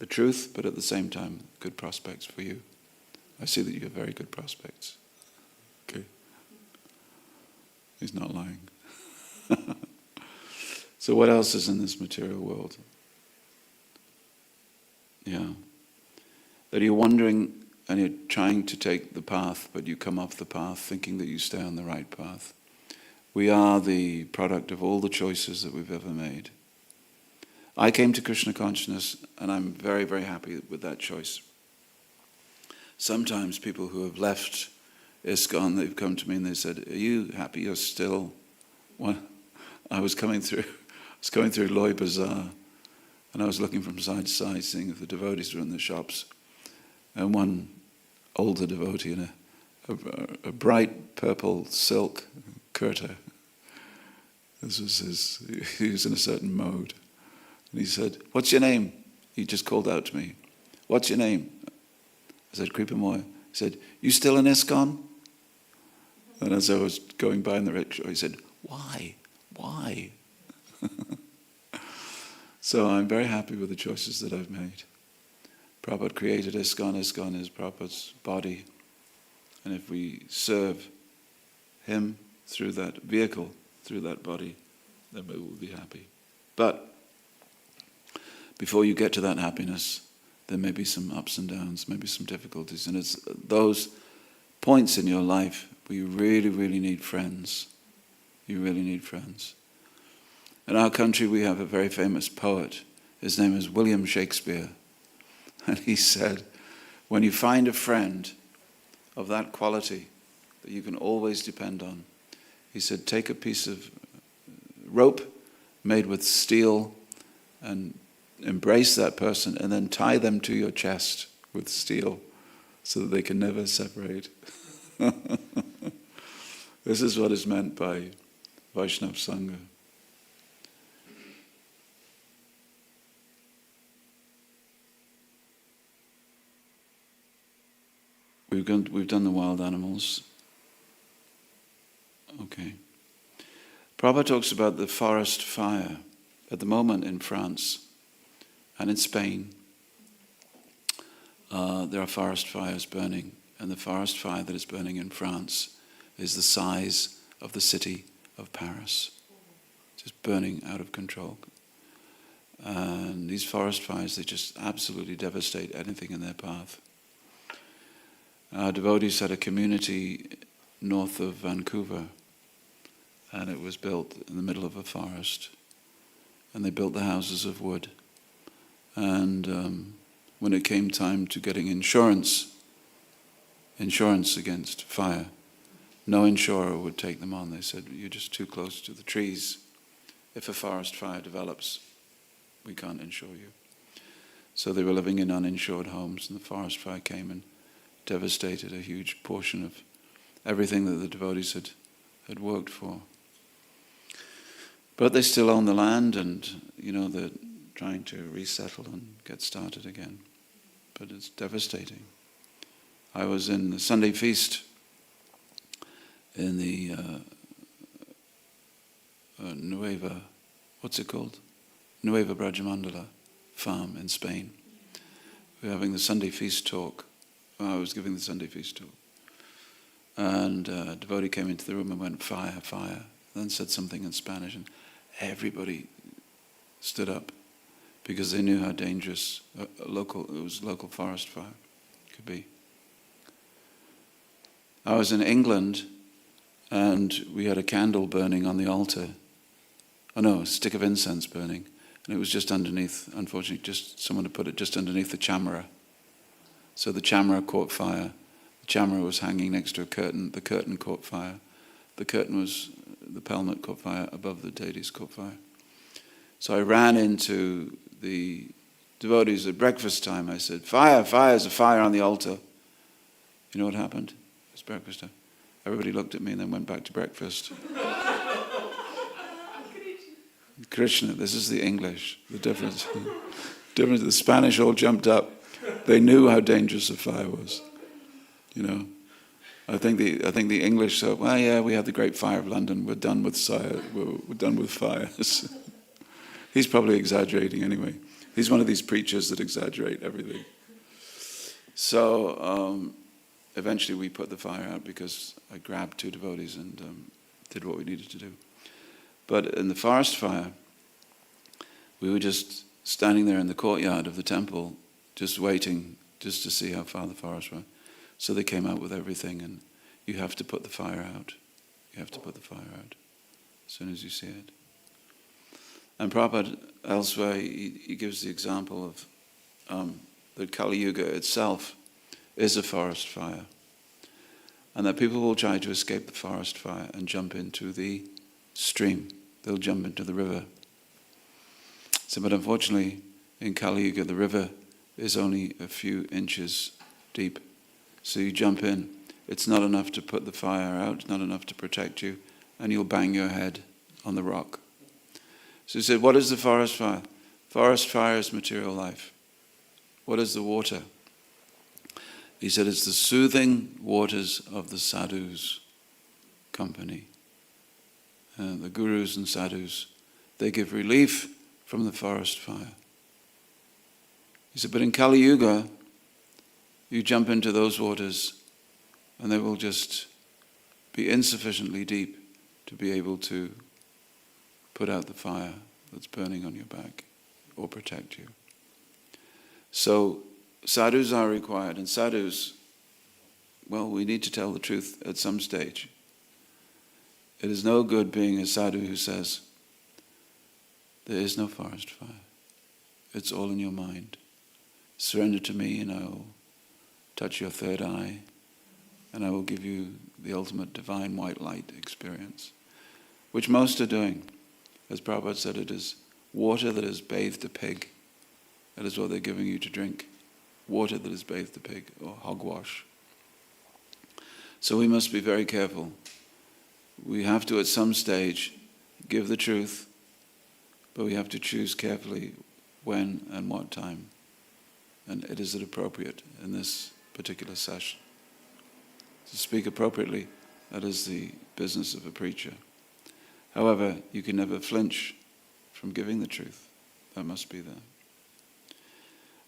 The truth, but at the same time, good prospects for you. I see that you have very good prospects. Okay. He's not lying. So what else is in this material world? Yeah. That you're wandering and you're trying to take the path, but you come off the path thinking that you stay on the right path. We are the product of all the choices that we've ever made. I came to Krishna consciousness and I'm very, very happy with that choice. Sometimes people who have left ISKCON, they've come to me and they said, are you happy you're still? Well, I was going through Loy Bazaar and I was looking from side to side, seeing if the devotees were in the shops. And one older devotee in a bright purple silk kurta. He was in a certain mode. And he said, what's your name? He just called out to me. What's your name? I said, Kripamoya. He said, you still in ISKCON? And as I was going by in the rickshaw, he said, why? Why? So I'm very happy with the choices that I've made. Prabhupada created ISKCON. ISKCON is Prabhupada's body. And if we serve him through that vehicle, through that body, then we will be happy. But before you get to that happiness, there may be some ups and downs, maybe some difficulties. And it's those points in your life where you really, really need friends. You really need friends. In our country, we have a very famous poet. His name is William Shakespeare. And he said, when you find a friend of that quality that you can always depend on, he said, take a piece of rope made with steel and embrace that person and then tie them to your chest with steel so that they can never separate. This is what is meant by Vaishnava Sangha. We've done the wild animals. Okay. Prabhupada talks about the forest fire. At the moment in France, And in Spain, there are forest fires burning, and the forest fire that is burning in France is the size of the city of Paris, just burning out of control. And these forest fires, they just absolutely devastate anything in their path. Our devotees had a community north of Vancouver, and it was built in the middle of a forest. And they built the houses of wood. And when it came time to getting insurance against fire, no insurer would take them on. They said, you're just too close to the trees. If a forest fire develops, we can't insure you. So they were living in uninsured homes, and the forest fire came and devastated a huge portion of everything that the devotees had worked for. But they still own the land, and they're trying to resettle and get started again. But it's devastating. I was in the Sunday feast in the Nueva Brajamandala farm in Spain. We were having the Sunday feast talk. I was giving the Sunday feast talk. And a devotee came into the room and went, fire, fire. Then said something in Spanish, and everybody stood up because they knew how dangerous local forest fire could be. I was in England, and we had a candle burning on the altar. A stick of incense burning. And it was just underneath, unfortunately, someone had put it just underneath the chamera. So the chamera caught fire. The chamera was hanging next to a curtain. The curtain caught fire. The pelmet caught fire. Above the deities caught fire. So I ran into the devotees at breakfast time. I said, fire, there's a fire on the altar. You know what happened? It was breakfast time. Everybody looked at me and then went back to breakfast. Krishna, this is the English, the difference. The Spanish all jumped up. They knew how dangerous the fire was. I think the English said, well, yeah, we had the Great Fire of London. We're done with we're done with fires. He's probably exaggerating anyway. He's one of these preachers that exaggerate everything. So eventually we put the fire out because I grabbed two devotees and did what we needed to do. But in the forest fire, we were just standing there in the courtyard of the temple, just waiting, just to see how far the forest went. So they came out with everything, and you have to put the fire out. You have to put the fire out as soon as you see it. And Prabhupada, elsewhere, he gives the example of that Kali Yuga itself is a forest fire, and that people will try to escape the forest fire and jump into the stream. They'll jump into the river. So, but unfortunately, in Kali Yuga, the river is only a few inches deep. So you jump in. It's not enough to put the fire out, not enough to protect you, and you'll bang your head on the rock. So he said, what is the forest fire? Forest fire is material life. What is the water? He said, it's the soothing waters of the sadhus' company. The gurus and sadhus, they give relief from the forest fire. He said, but in Kali Yuga, you jump into those waters and they will just be insufficiently deep to be able to put out the fire that's burning on your back or protect you. So sadhus are required, and sadhus, well, we need to tell the truth at some stage. It is no good being a sadhu who says, there is no forest fire. It's all in your mind. Surrender to me and I will touch your third eye and I will give you the ultimate divine white light experience, which most are doing. As Prabhupada said, it is water that has bathed a pig. That is what they're giving you to drink. Water that has bathed a pig, or hogwash. So we must be very careful. We have to, at some stage, give the truth, but we have to choose carefully when and what time. And is it appropriate in this particular session? To speak appropriately, that is the business of a preacher. However, you can never flinch from giving the truth. That must be there.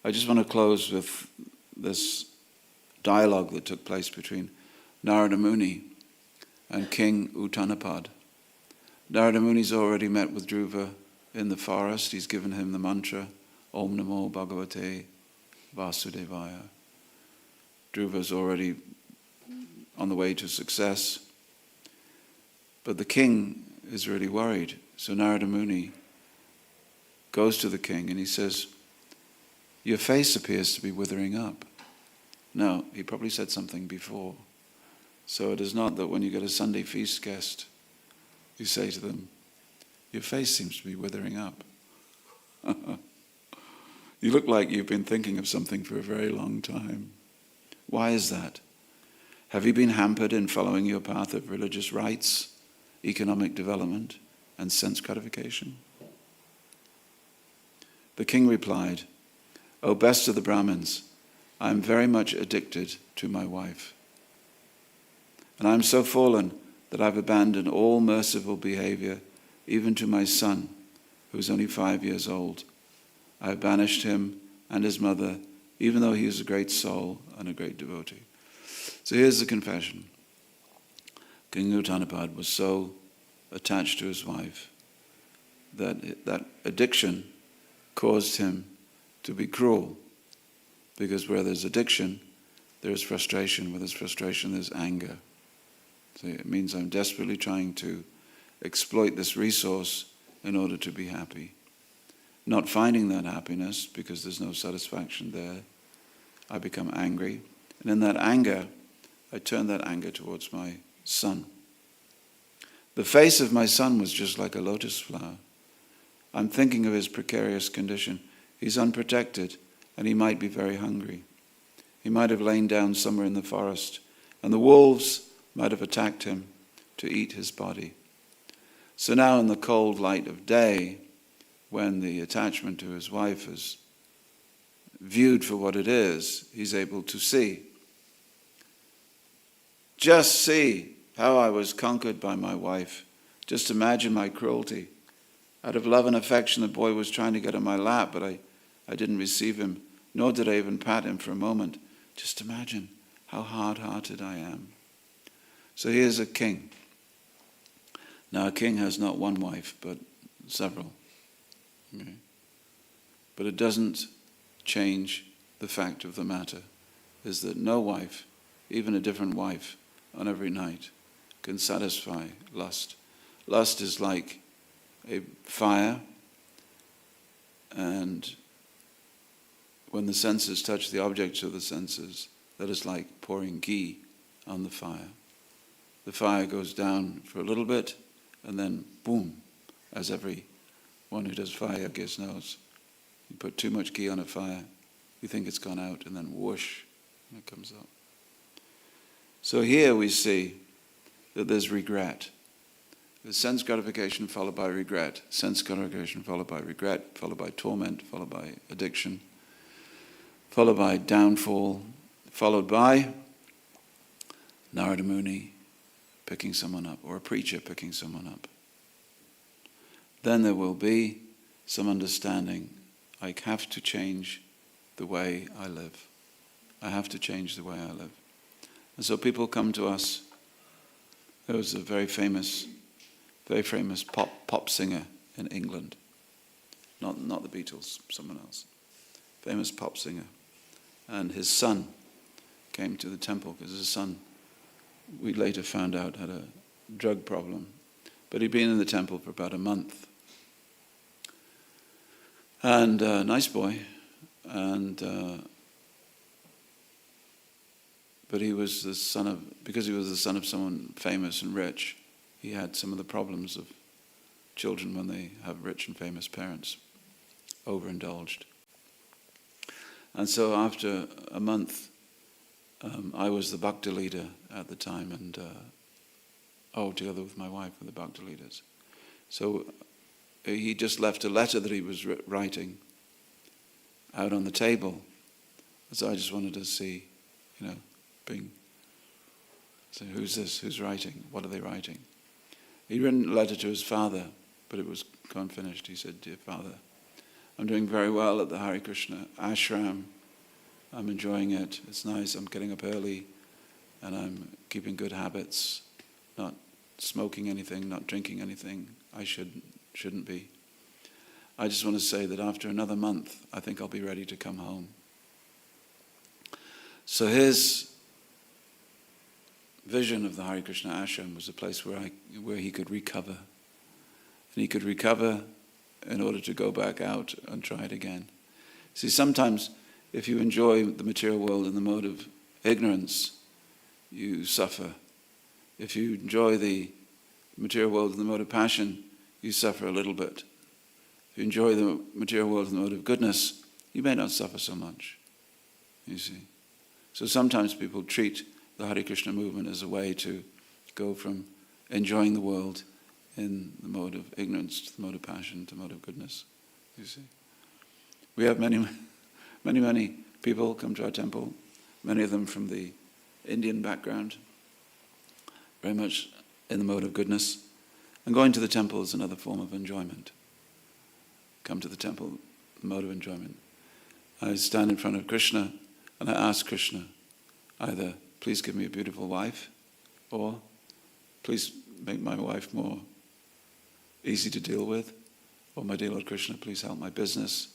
I just want to close with this dialogue that took place between Narada Muni and King Uttanapad. Narada Muni's already met with Dhruva in the forest. He's given him the mantra, Om Namo Bhagavate Vasudevaya. Dhruva's already on the way to success. But the king is really worried. So Narada Muni goes to the king and he says, your face appears to be withering up. No, he probably said something before. So it is not that when you get a Sunday feast guest, you say to them, your face seems to be withering up. You look like you've been thinking of something for a very long time. Why is that? Have you been hampered in following your path of religious rites, economic development, and sense gratification? The king replied, O best of the Brahmins, I am very much addicted to my wife. And I am so fallen that I've abandoned all merciful behavior, even to my son, who is only 5 years old. I have banished him and his mother, even though he is a great soul and a great devotee. So here's the confession. King Uttanapad was so attached to his wife that addiction caused him to be cruel. Because where there's addiction, there is frustration. Where there's frustration, there's anger. So it means I'm desperately trying to exploit this resource in order to be happy. Not finding that happiness because there's no satisfaction there, I become angry. And in that anger, I turn that anger towards my son. The face of my son was just like a lotus flower. I'm thinking of his precarious condition. He's unprotected and he might be very hungry. He might have lain down somewhere in the forest and the wolves might have attacked him to eat his body. So now in the cold light of day, when the attachment to his wife is viewed for what it is, he's able to see. Just see how I was conquered by my wife. Just imagine my cruelty. Out of love and affection, the boy was trying to get on my lap, but I didn't receive him, nor did I even pat him for a moment. Just imagine how hard-hearted I am. So here's a king. Now a king has not one wife, but several. Okay. But it doesn't change the fact of the matter, is that no wife, even a different wife, on every night can satisfy lust. Lust is like a fire, and when the senses touch the objects of the senses, that is like pouring ghee on the fire. The fire goes down for a little bit, and then boom, as every one who does fire gas knows. You put too much ghee on a fire, you think it's gone out, and then whoosh, and it comes up. So here we see that there's regret. There's sense gratification followed by regret. Sense gratification followed by regret, followed by torment, followed by addiction, followed by downfall, followed by Narada Muni picking someone up, or a preacher picking someone up. Then there will be some understanding. I have to change the way I live. I have to change the way I live. And so people come to us. There was a very famous pop singer in England. Not the Beatles, someone else. Famous pop singer. And his son came to the temple because his son, we later found out, had a drug problem. But he'd been in the temple for about a month. And nice boy. And but he was the son of, because he was the son of someone famous and rich, he had some of the problems of children when they have rich and famous parents, overindulged. And so after a month, I was the bhakti leader at the time, and together with my wife were the bhakti leaders. So he just left a letter that he was writing out on the table. So I just wanted to see, so who's this? Who's writing? What are they writing? He'd written a letter to his father, but it was unfinished. He said, Dear Father, I'm doing very well at the Hare Krishna ashram. I'm enjoying it. It's nice. I'm getting up early and I'm keeping good habits, not smoking anything, not drinking anything. I shouldn't be. I just want to say that after another month, I think I'll be ready to come home. So his vision of the Hare Krishna ashram was a place where he could recover. And he could recover in order to go back out and try it again. See, sometimes if you enjoy the material world in the mode of ignorance, you suffer. If you enjoy the material world in the mode of passion, you suffer a little bit. If you enjoy the material world in the mode of goodness, you may not suffer so much. You see. So sometimes people treat the Hare Krishna movement as a way to go from enjoying the world in the mode of ignorance to the mode of passion to the mode of goodness. You see. We have many people come to our temple, many of them from the Indian background, very much in the mode of goodness. And going to the temple is another form of enjoyment. Come to the temple, the mode of enjoyment. I stand in front of Krishna and I ask Krishna, either please give me a beautiful wife, or please make my wife more easy to deal with, or my dear Lord Krishna, please help my business,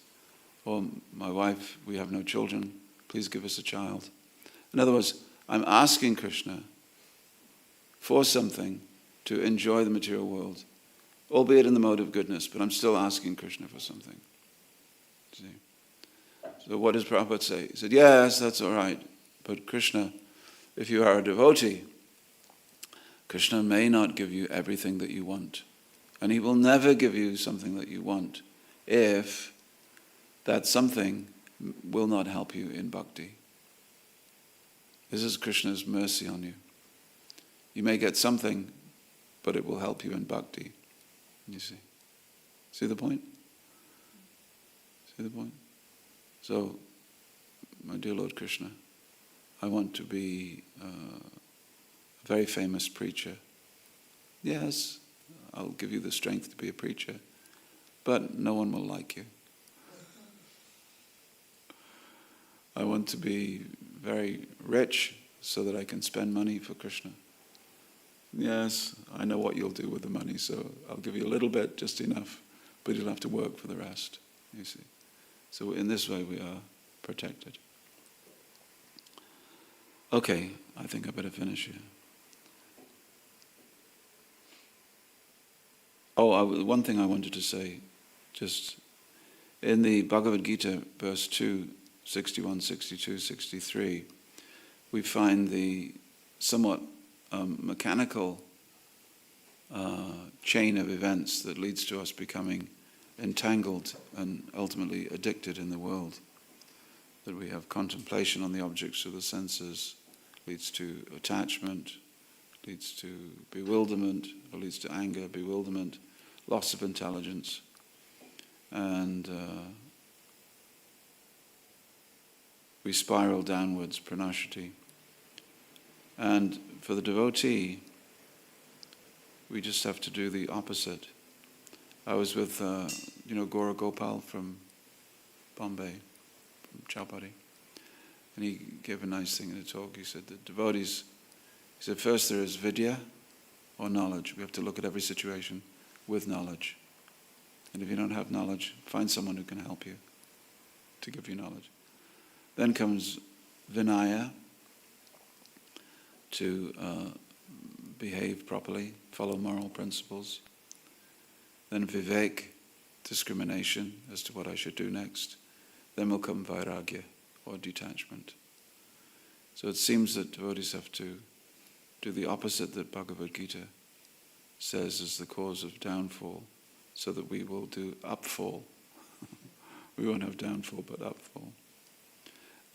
or my wife, we have no children, please give us a child. In other words, I'm asking Krishna for something to enjoy the material world, albeit in the mode of goodness, but I'm still asking Krishna for something. See? So what does Prabhupada say? He said, yes, that's all right, but Krishna, if you are a devotee, Krishna may not give you everything that you want. And he will never give you something that you want if that something will not help you in bhakti. This is Krishna's mercy on you. You may get something, but it will help you in bhakti. You see? See the point? See the point? So, my dear Lord Krishna, I want to be a very famous preacher. Yes, I'll give you the strength to be a preacher, but no one will like you. I want to be very rich so that I can spend money for Krishna. Yes, I know what you'll do with the money, so I'll give you a little bit, just enough, but you'll have to work for the rest, you see. So in this way we are protected. Okay, I think I better finish here. Oh, one thing I wanted to say, just in the Bhagavad Gita, verse 2, 61, 62, 63, we find the somewhat mechanical chain of events that leads to us becoming entangled and ultimately addicted in the world. That we have contemplation on the objects of the senses, leads to attachment, leads to bewilderment, or leads to anger, bewilderment, loss of intelligence, and we spiral downwards, pranashati. And for the devotee, we just have to do the opposite. I was with, Gaura Gopal from Bombay, from Chowpatty, and he gave a nice thing in a talk. He said that devotees, he said first there is vidya, or knowledge. We have to look at every situation with knowledge. And if you don't have knowledge, find someone who can help you to give you knowledge. Then comes vinaya, to behave properly, follow moral principles. Then vivek, discrimination as to what I should do next. Then will come vairagya, or detachment. So it seems that devotees have to do the opposite that Bhagavad Gita says is the cause of downfall, so that we will do upfall. We won't have downfall, but upfall.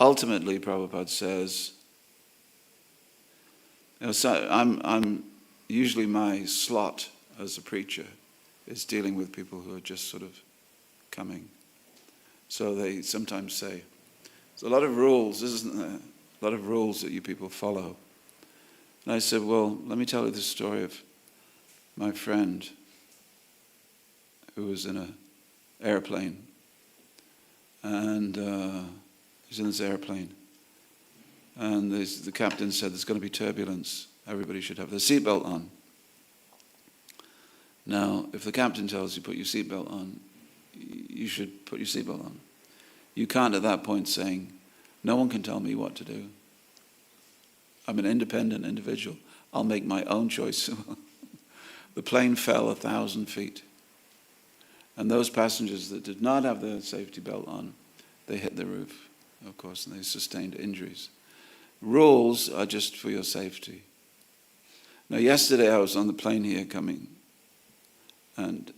Ultimately, Prabhupada says, so I'm usually my slot as a preacher is dealing with people who are just sort of coming. So they sometimes say, there's a lot of rules, isn't there? A lot of rules that you people follow. And I said, well, let me tell you the story of my friend who was in an airplane and he's in this airplane. And the captain said there's going to be turbulence. Everybody should have their seatbelt on. Now, if the captain tells you put your seatbelt on, you should put your seatbelt on. You can't at that point saying, no one can tell me what to do. I'm an independent individual. I'll make my own choice. The plane fell 1,000 feet. And those passengers that did not have their safety belt on, they hit the roof, of course, and they sustained injuries. Rules are just for your safety. Now, yesterday I was on the plane here coming, and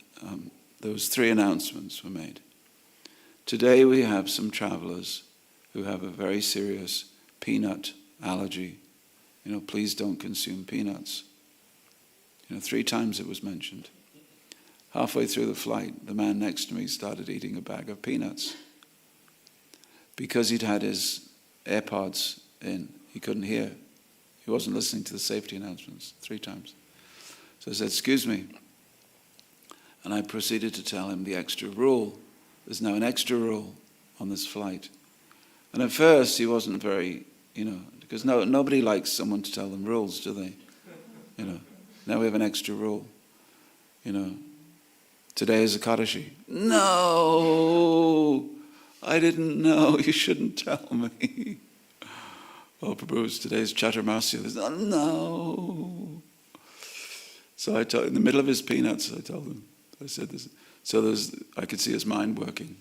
there was 3 announcements were made. Today we have some travelers who have a very serious peanut allergy. Please don't consume peanuts. 3 times it was mentioned. Halfway through the flight, the man next to me started eating a bag of peanuts. Because he'd had his AirPods in, he couldn't hear. He wasn't listening to the safety announcements 3 times. So I said, excuse me. And I proceeded to tell him the extra rule. There's now an extra rule on this flight. And at first he wasn't very, because nobody likes someone to tell them rules, do they? Now we have an extra rule. Today is Ekadashi. No, I didn't know. You shouldn't tell me. Oh, Prabhu, today's Chaturmasya. No. So I told, in the middle of his peanuts, I told him. I said this. So I could see his mind working.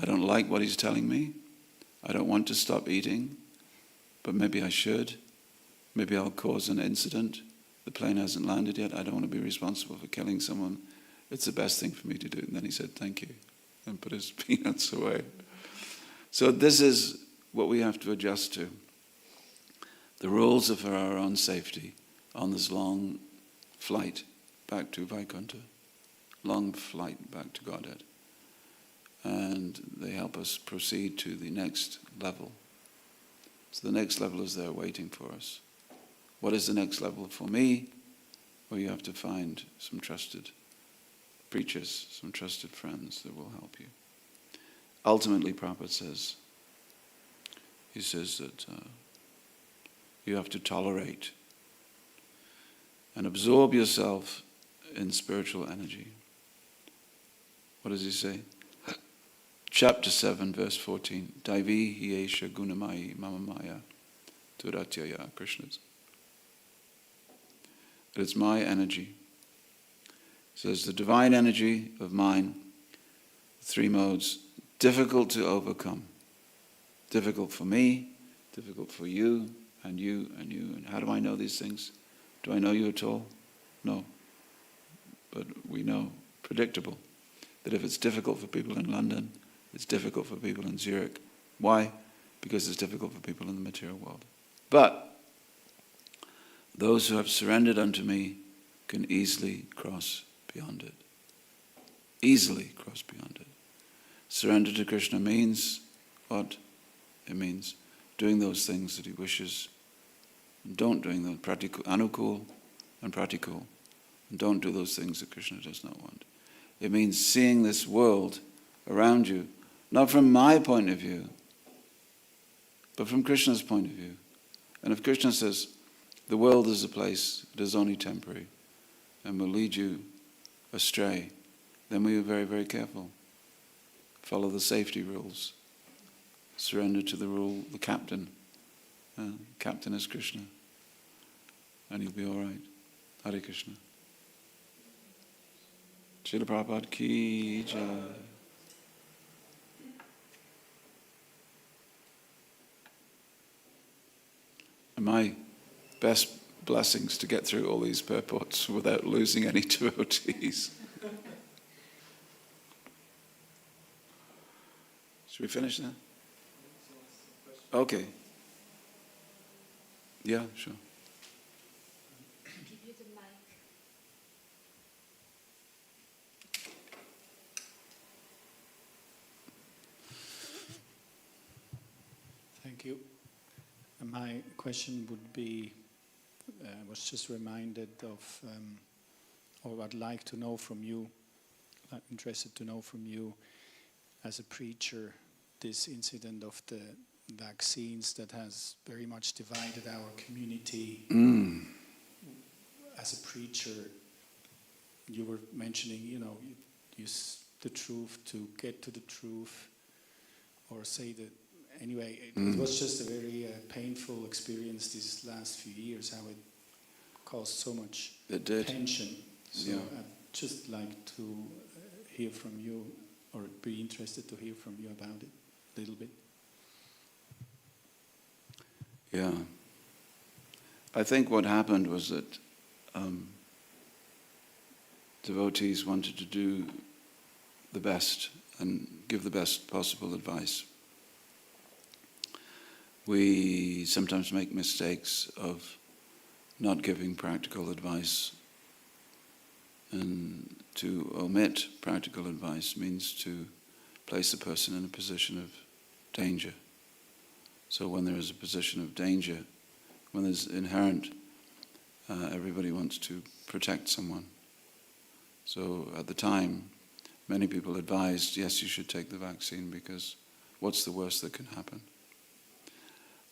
I don't like what he's telling me. I don't want to stop eating, but maybe I should. Maybe I'll cause an incident. The plane hasn't landed yet. I don't want to be responsible for killing someone. It's the best thing for me to do. And then he said, thank you, and put his peanuts away. So this is what we have to adjust to. The rules are for our own safety on this long flight back to Vaikuntha, long flight back to Godhead. And they help us proceed to the next level. So the next level is there waiting for us. What is the next level for me? Well, you have to find some trusted preachers, some trusted friends that will help you. Ultimately, Prabhupada says, he says that you have to tolerate and absorb yourself in spiritual energy. What does he say? Chapter 7, verse 14. Daivi hiesha gunamayi mamamaya turatyaya Krishna's. It's my energy. It says the divine energy of mine, 3 modes, difficult to overcome. Difficult for me, difficult for you, and you, and you. And how do I know these things? Do I know you at all? No. But we know, predictable, that if it's difficult for people in London, it's difficult for people in Zurich. Why? Because it's difficult for people in the material world. But those who have surrendered unto me can easily cross beyond it. Easily cross beyond it. Surrender to Krishna means what? It means doing those things that he wishes, and don't doing them. Anukul and pratikul. And don't do those things that Krishna does not want. It means seeing this world around you, not from my point of view, but from Krishna's point of view. And if Krishna says, the world is a place that is only temporary and will lead you astray, then we are very, very careful. Follow the safety rules. Surrender to the rule, the captain. Captain is Krishna. And you'll be all right. Hare Krishna. Srila Prabhupada ki jai. And my best blessings to get through all these purports without losing any devotees. Should we finish now? Okay. Yeah, sure. Give you the mic. Thank you. My question would be, I was just reminded of, or I'd like to know from you, I'm interested to know from you, as a preacher, this incident of the vaccines that has very much divided our community. As a preacher, you were mentioning, you use the truth to get to the truth, or say that. Anyway, it was just a very painful experience these last few years, how it caused so much tension. So I'd just like to hear from you, or be interested to hear from you about it a little bit. Yeah. I think what happened was that devotees wanted to do the best and give the best possible advice. We sometimes make mistakes of not giving practical advice, and to omit practical advice means to place a person in a position of danger. So when there is a position of danger, when there's inherent, everybody wants to protect someone. So at the time, many people advised, yes, you should take the vaccine because what's the worst that can happen?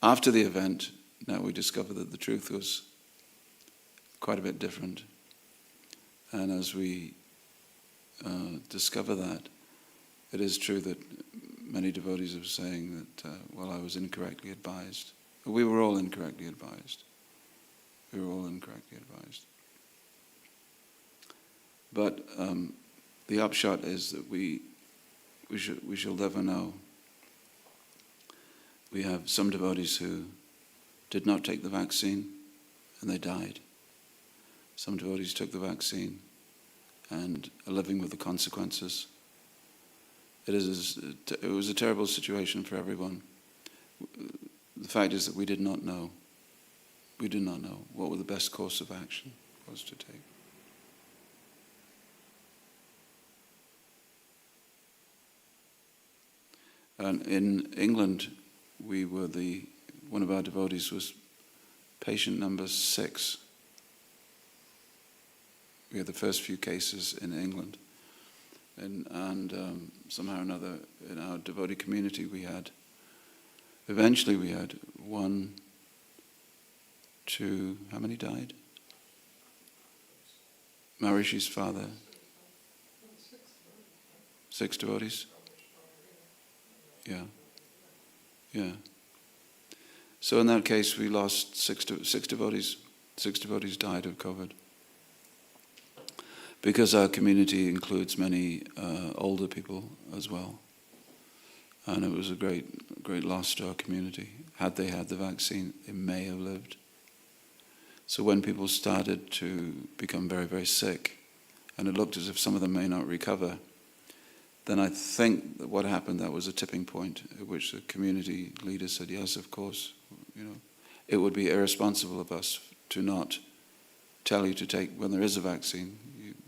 After the event, now we discover that the truth was quite a bit different. And as we discover that, it is true that many devotees are saying that, well, I was incorrectly advised. We were all incorrectly advised. We were all incorrectly advised. But the upshot is that we shall never know. We have some devotees who did not take the vaccine and they died. Some devotees took the vaccine and are living with the consequences. It was a terrible situation for everyone. The fact is that we did not know. We did not know what the best course of action was to take. And in England, one of our devotees was patient number 6. We had the first few cases in England. And somehow or another, in our devotee community, eventually we had 1, 2, how many died? Maharishi's father. 6 devotees? Yeah. So in that case, we lost 6 devotees. 6 devotees died of COVID. Because our community includes many older people as well. And it was a great loss to our community. Had they had the vaccine, they may have lived. So when people started to become very, very sick, and it looked as if some of them may not recover, then I think that what happened, that was a tipping point at which the community leaders said, yes, of course, it would be irresponsible of us to not tell you to take, when there is a vaccine,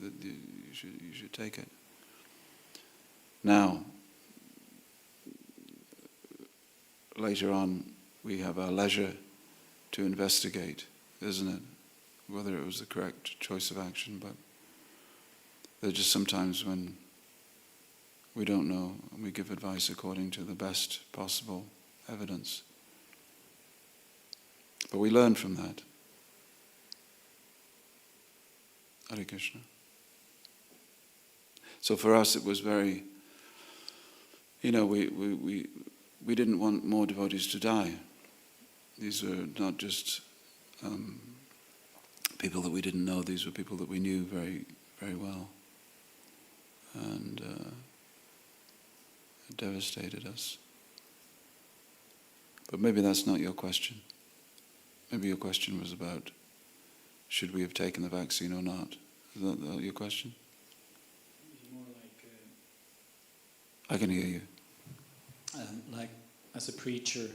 you should take it. Now, later on, we have our leisure to investigate, isn't it? Whether it was the correct choice of action, but there are just sometimes when we don't know, and we give advice according to the best possible evidence. But we learn from that. Hare Krishna. So for us it was very, we didn't want more devotees to die. These were not just people that we didn't know, these were people that we knew very, very well. And it devastated us. But maybe that's not your question. Maybe your question was about, should we have taken the vaccine or not? Is that your question? More like, I can hear you. Like, as a preacher,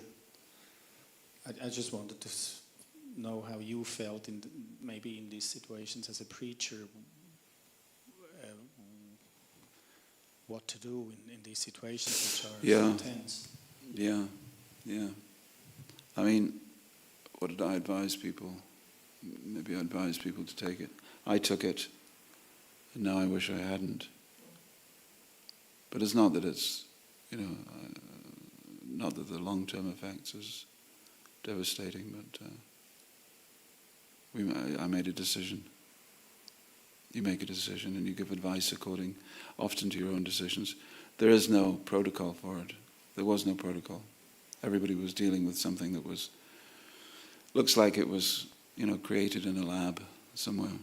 I just wanted to know how you felt maybe in these situations as a preacher, what to do in these situations which are so intense. Yeah. I mean, what did I advise people? Maybe I advised people to take it. I took it, and now I wish I hadn't. But it's not that it's, not that the long-term effects is devastating, but I made a decision. You make a decision and you give advice according often to your own decisions. There is no protocol for it. There was no protocol. Everybody was dealing with something that looks like it was, created in a lab somewhere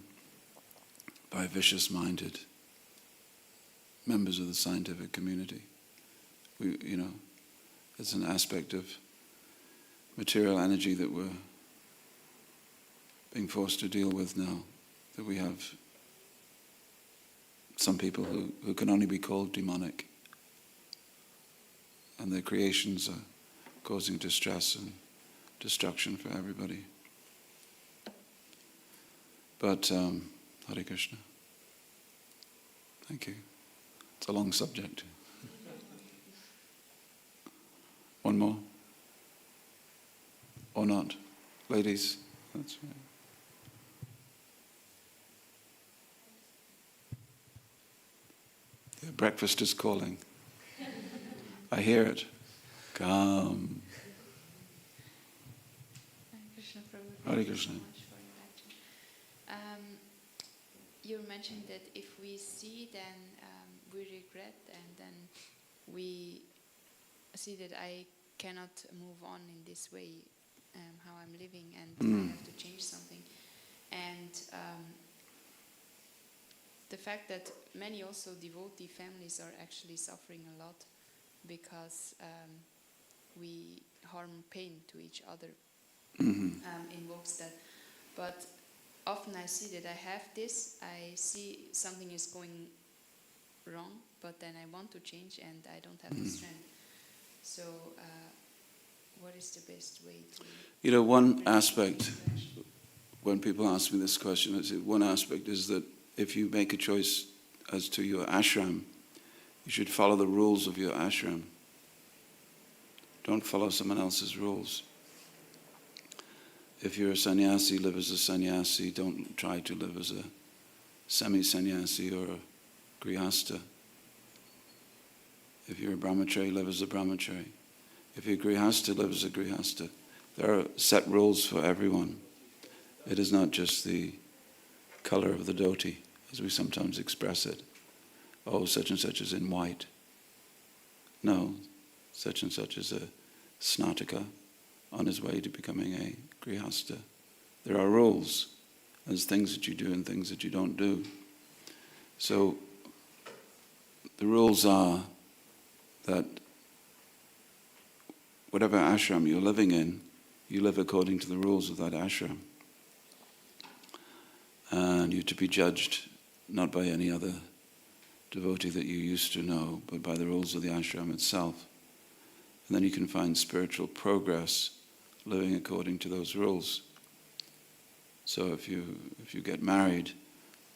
by vicious-minded members of the scientific community. It's an aspect of material energy that we're being forced to deal with now, that we have some people who can only be called demonic, and their creations are causing distress and destruction for everybody. But Hare Krishna. Thank you. It's a long subject. One more? Or not? Ladies? That's right. Yeah, breakfast is calling. I hear it. Come. Hare Krishna, Prabhu. Hare Krishna. Thank you so much for your lecture. You mentioned that if we see, then we regret, and then we see that I cannot move on in this way, how I'm living, and I have to change something. And the fact that many also devotee families are actually suffering a lot because we harm pain to each other, invokes that. But often I see that I have this, I see something is going wrong, but then I want to change and I don't have the strength. So what is the best way to... One aspect, when people ask me this question, one aspect is that if you make a choice as to your ashram, you should follow the rules of your ashram. Don't follow someone else's rules. If you're a sannyasi, live as a sannyasi. Don't try to live as a semi-sannyasi or a grihasta. If you're a brahmachari, live as a brahmachari. If you're a grihasta, live as a grihasta. There are set rules for everyone. It is not just the color of the dhoti, as we sometimes express it. Oh, such and such is in white. No, such and such is a snataka on his way to becoming a grihasta. There are rules. There's things that you do and things that you don't do. So the rules are that whatever ashram you're living in, you live according to the rules of that ashram. And you're to be judged not by any other devotee that you used to know, but by the rules of the ashram itself. And then you can find spiritual progress living according to those rules. So if you get married,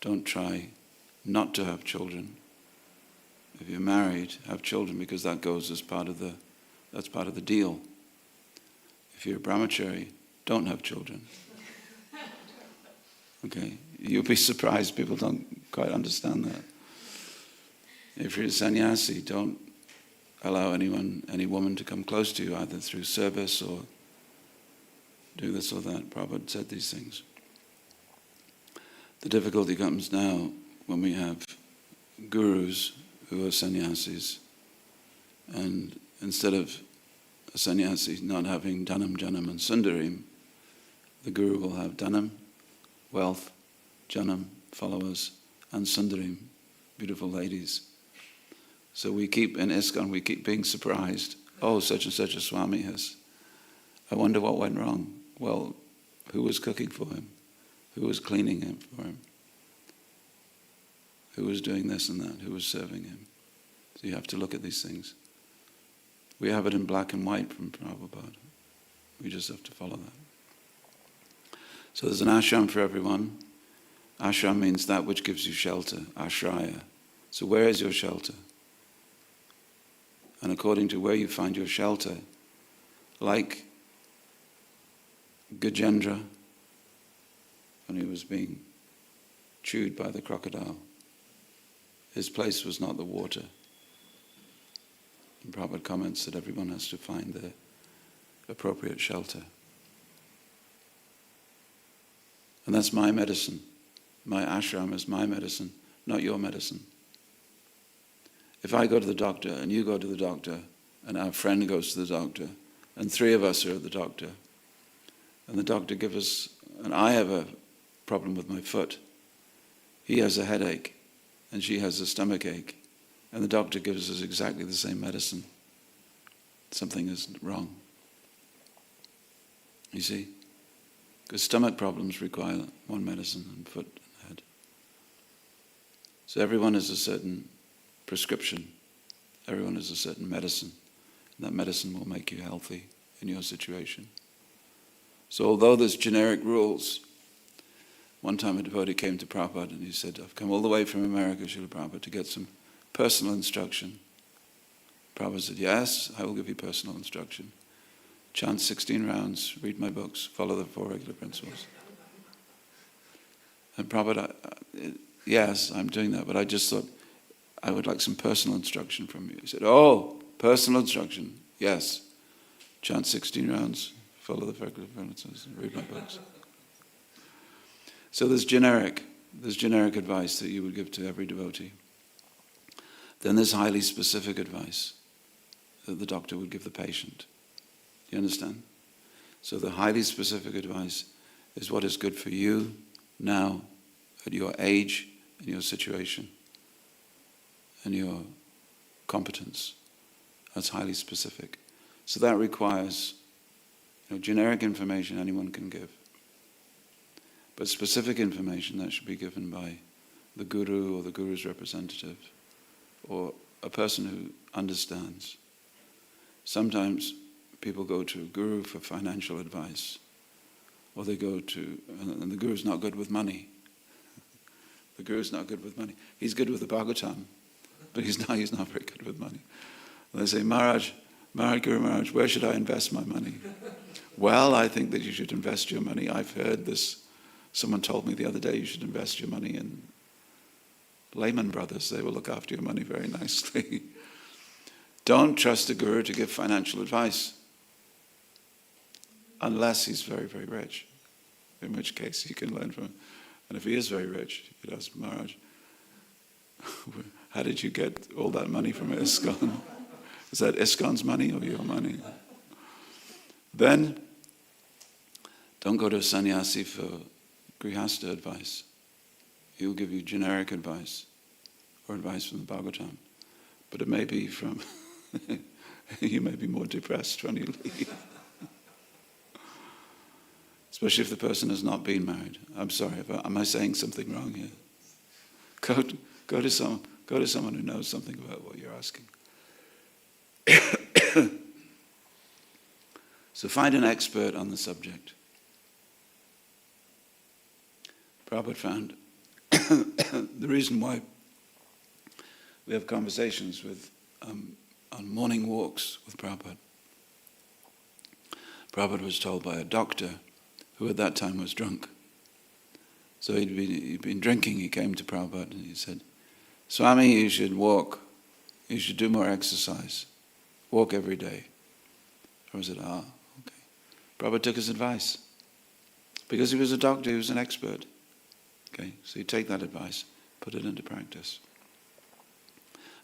don't try not to have children. If you're married, have children, because that goes as part of the deal. If you're a brahmachari, don't have children. Okay, you'll be surprised. People don't quite understand that. If you're a sannyasi, don't allow any woman to come close to you, either through service or do this or that. Prabhupada said these things. The difficulty comes now when we have gurus who are sannyasis, and instead of a sannyasi not having dhanam, janam and sundarim, the guru will have dhanam, wealth, janam, followers, and sundarim, beautiful ladies. So we keep, in ISKCON, we keep being surprised. Oh, such and such a Swami has. I wonder what went wrong. Well, who was cooking for him? Who was cleaning him for him? Who was doing this and that? Who was serving him? So you have to look at these things. We have it in black and white from Prabhupada. We just have to follow that. So there's an ashram for everyone. Ashram means that which gives you shelter, ashraya. So where is your shelter? And according to where you find your shelter, like Gajendra, when he was being chewed by the crocodile, his place was not the water. And Prabhupada comments that everyone has to find their appropriate shelter. And that's my medicine. My ashram is my medicine, not your medicine. If I go to the doctor and you go to the doctor and our friend goes to the doctor and three of us are at the doctor and the doctor gives us, and I have a problem with my foot, he has a headache and she has a stomach ache, and the doctor gives us exactly the same medicine, something is wrong. You see? Because stomach problems require one medicine, and foot and head. So everyone has a certain prescription. Everyone has a certain medicine. And that medicine will make you healthy in your situation. So although there's generic rules, one time a devotee came to Prabhupada and he said, I've come all the way from America, Srila Prabhupada, to get some personal instruction. Prabhupada said, yes, I will give you personal instruction. Chant 16 rounds, read my books, follow the 4 regular principles. And Prabhupada, yes, I'm doing that, but I just thought I would like some personal instruction from you. He said, oh, personal instruction, yes. Chant 16 rounds, follow the regular principles, read my books. So there's generic advice that you would give to every devotee. Then there's highly specific advice that the doctor would give the patient. Do you understand? So the highly specific advice is what is good for you now, at your age, in your situation, and your competence. That's highly specific. So that requires generic information anyone can give. But specific information, that should be given by the guru or the guru's representative, or a person who understands. Sometimes people go to a guru for financial advice, or they go to, and the guru's not good with money. The guru's not good with money. He's good with the Bhagavatam, but he's not very good with money. And they say, Guru Maharaj, where should I invest my money? Well, I think that you should invest your money. I've heard this. Someone told me the other day you should invest your money in Lehman Brothers. They will look after your money very nicely. Don't trust a guru to give financial advice unless he's very, very rich, in which case you can learn from him. And if he is very rich, you'd ask Maharaj, how did you get all that money from ISKCON? Is that ISKCON's money or your money? Then, don't go to a sannyasi for grihastha advice. He will give you generic advice, or advice from the Bhagavatam. But it may be from, you may be more depressed when you leave. Especially if the person has not been married. I'm sorry, am I saying something wrong here? Go to someone who knows something about what you're asking. So find an expert on the subject. Prabhupada found the reason why we have conversations with on morning walks with Prabhupada. Prabhupada was told by a doctor who at that time was drunk. So he'd been drinking. He came to Prabhupada and he said, Swami, you should walk. You should do more exercise. Walk every day. Prabhupada said, okay. Prabhupada took his advice. Because he was a doctor, he was an expert. Okay, so you take that advice, put it into practice.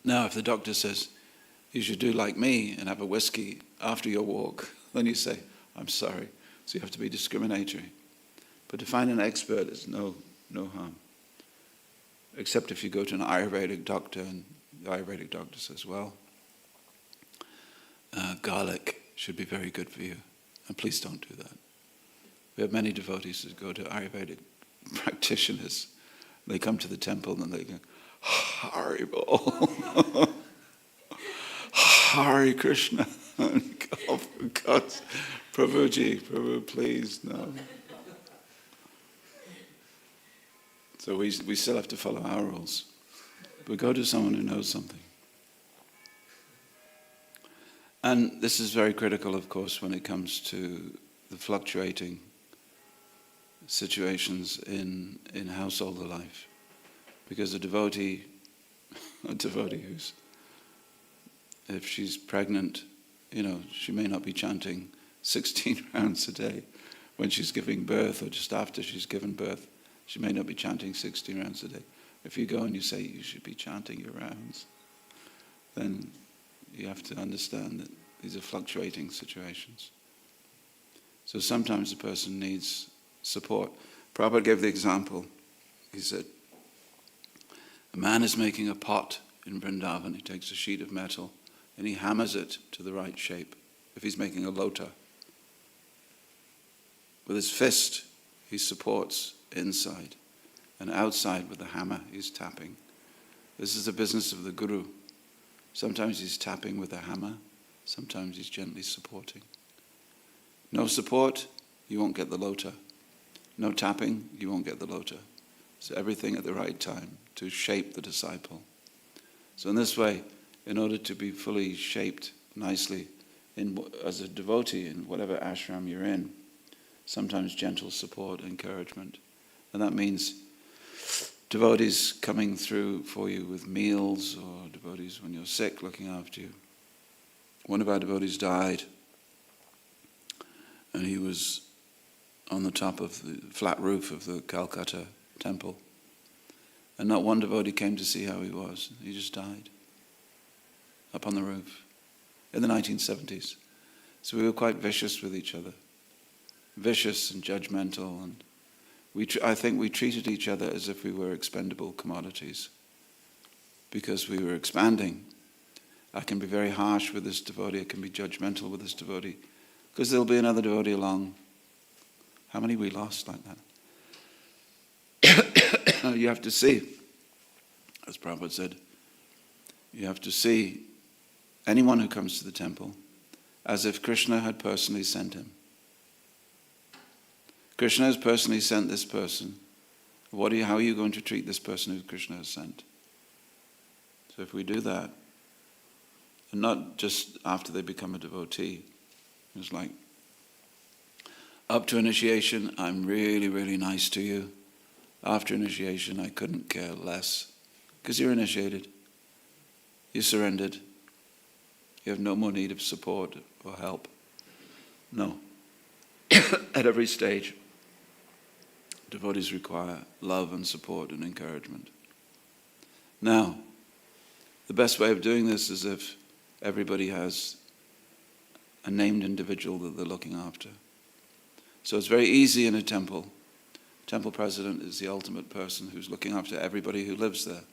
Now, if the doctor says, you should do like me and have a whiskey after your walk, then you say, I'm sorry. So you have to be discriminatory. But to find an expert is no harm. Except if you go to an Ayurvedic doctor and the Ayurvedic doctor says, well, garlic should be very good for you. And please don't do that. We have many devotees who go to Ayurvedic practitioners. They come to the temple and they go, Haribol. Hare Krishna. Oh, for God's Prabhuji, please, no. So we still have to follow our rules. But go to someone who knows something. And this is very critical, of course, when it comes to the fluctuating situations in household life. Because a devotee who's if she's pregnant, she may not be chanting 16 rounds a day when she's giving birth, or just after she's given birth. She may not be chanting 16 rounds a day. If you go and you say you should be chanting your rounds, then you have to understand that these are fluctuating situations. So sometimes a person needs support. Prabhupada gave the example. He said, a man is making a pot in Vrindavan. He takes a sheet of metal and he hammers it to the right shape. If he's making a lota, with his fist he supports inside, and outside with the hammer he's tapping. This is the business of the Guru. Sometimes he's tapping with a hammer, sometimes he's gently supporting. No support, you won't get the lota. No tapping, you won't get the lota. So everything at the right time to shape the disciple. So in this way, in order to be fully shaped nicely as a devotee in whatever ashram you're in, sometimes gentle support, encouragement. And that means devotees coming through for you with meals, or devotees when you're sick looking after you. One of our devotees died, and he was on the top of the flat roof of the Calcutta temple. And not one devotee came to see how he was. He just died up on the roof in the 1970s. So we were quite vicious with each other. Vicious and judgmental, and I think we treated each other as if we were expendable commodities because we were expanding. I can be very harsh with this devotee, I can be judgmental with this devotee, because there'll be another devotee along. How many we lost like that? You have to see, as Prabhupada said, you have to see anyone who comes to the temple as if Krishna had personally sent him. Krishna has personally sent this person. How are you going to treat this person who Krishna has sent? So if we do that, and not just after they become a devotee, it's like, up to initiation, I'm really, really nice to you. After initiation, I couldn't care less. Because you're initiated. You surrendered. You have no more need of support or help. No. At every stage, devotees require love and support and encouragement. Now, the best way of doing this is if everybody has a named individual that they're looking after. So it's very easy in a temple. Temple president is the ultimate person who's looking after everybody who lives there.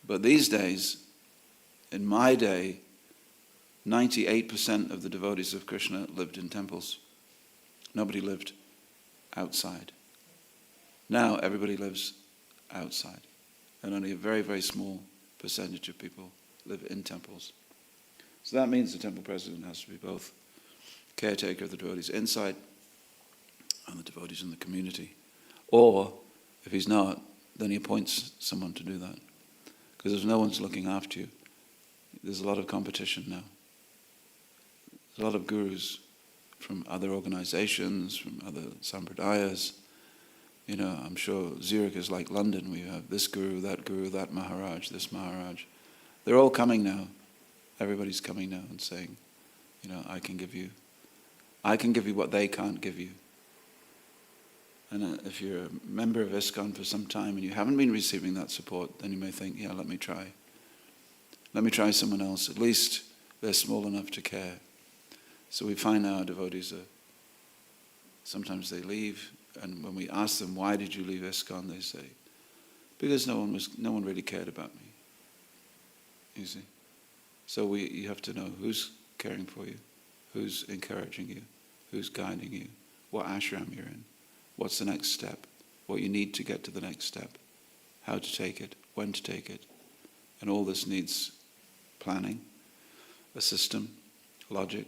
But these days, in my day, 98% of the devotees of Krishna lived in temples. Nobody lived outside. Now everybody lives outside. And only a very, very small percentage of people live in temples. So that means the temple president has to be both caretaker of the devotees inside and the devotees in the community. Or, if he's not, then he appoints someone to do that. Because if no one's looking after you, there's a lot of competition now. There's a lot of gurus from other organizations, from other sampradayas. I'm sure Zurich is like London. We have this guru, that Maharaj, this Maharaj. They're all coming now. Everybody's coming now and saying, I can give you what they can't give you. And if you're a member of ISKCON for some time and you haven't been receiving that support, then you may think, let me try. Let me try someone else. At least they're small enough to care. So we find our devotees sometimes they leave, and when we ask them, why did you leave ISKCON, they say, because no one really cared about me. You see? So you have to know who's caring for you, who's encouraging you, who's guiding you, what ashram you're in, what's the next step, what you need to get to the next step, how to take it, when to take it. And all this needs planning, a system, logic,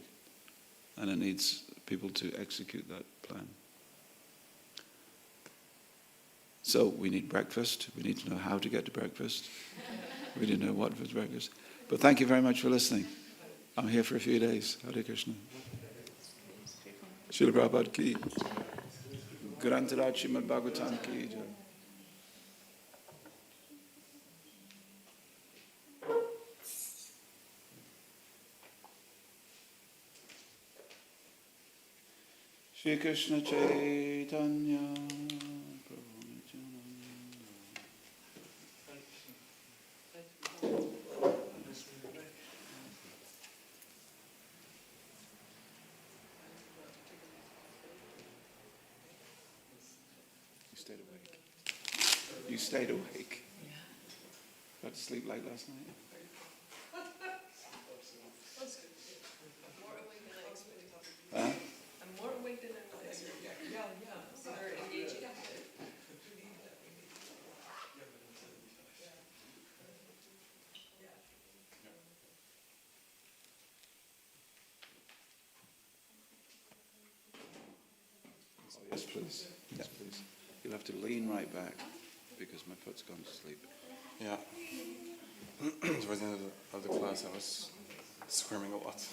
and it needs people to execute that plan. So we need breakfast. We need to know how to get to breakfast. We didn't know what was breakfast. But thank you very much for listening. I'm here for a few days. Hare Krishna. Srila Prabhupada ki. Grantaraj Srimad Bhagavatam ki jai. Shri Krishna Chaitanya Prabhu Nityananda. You stayed awake. You stayed awake. Got to sleep late last night. Huh? I'm more awake than I was. Yeah. So they're engaging. Oh, yes, please. Yes, please. You'll have to lean right back because my foot's gone to sleep. Yeah. Towards the end of the class, I was squirming a lot.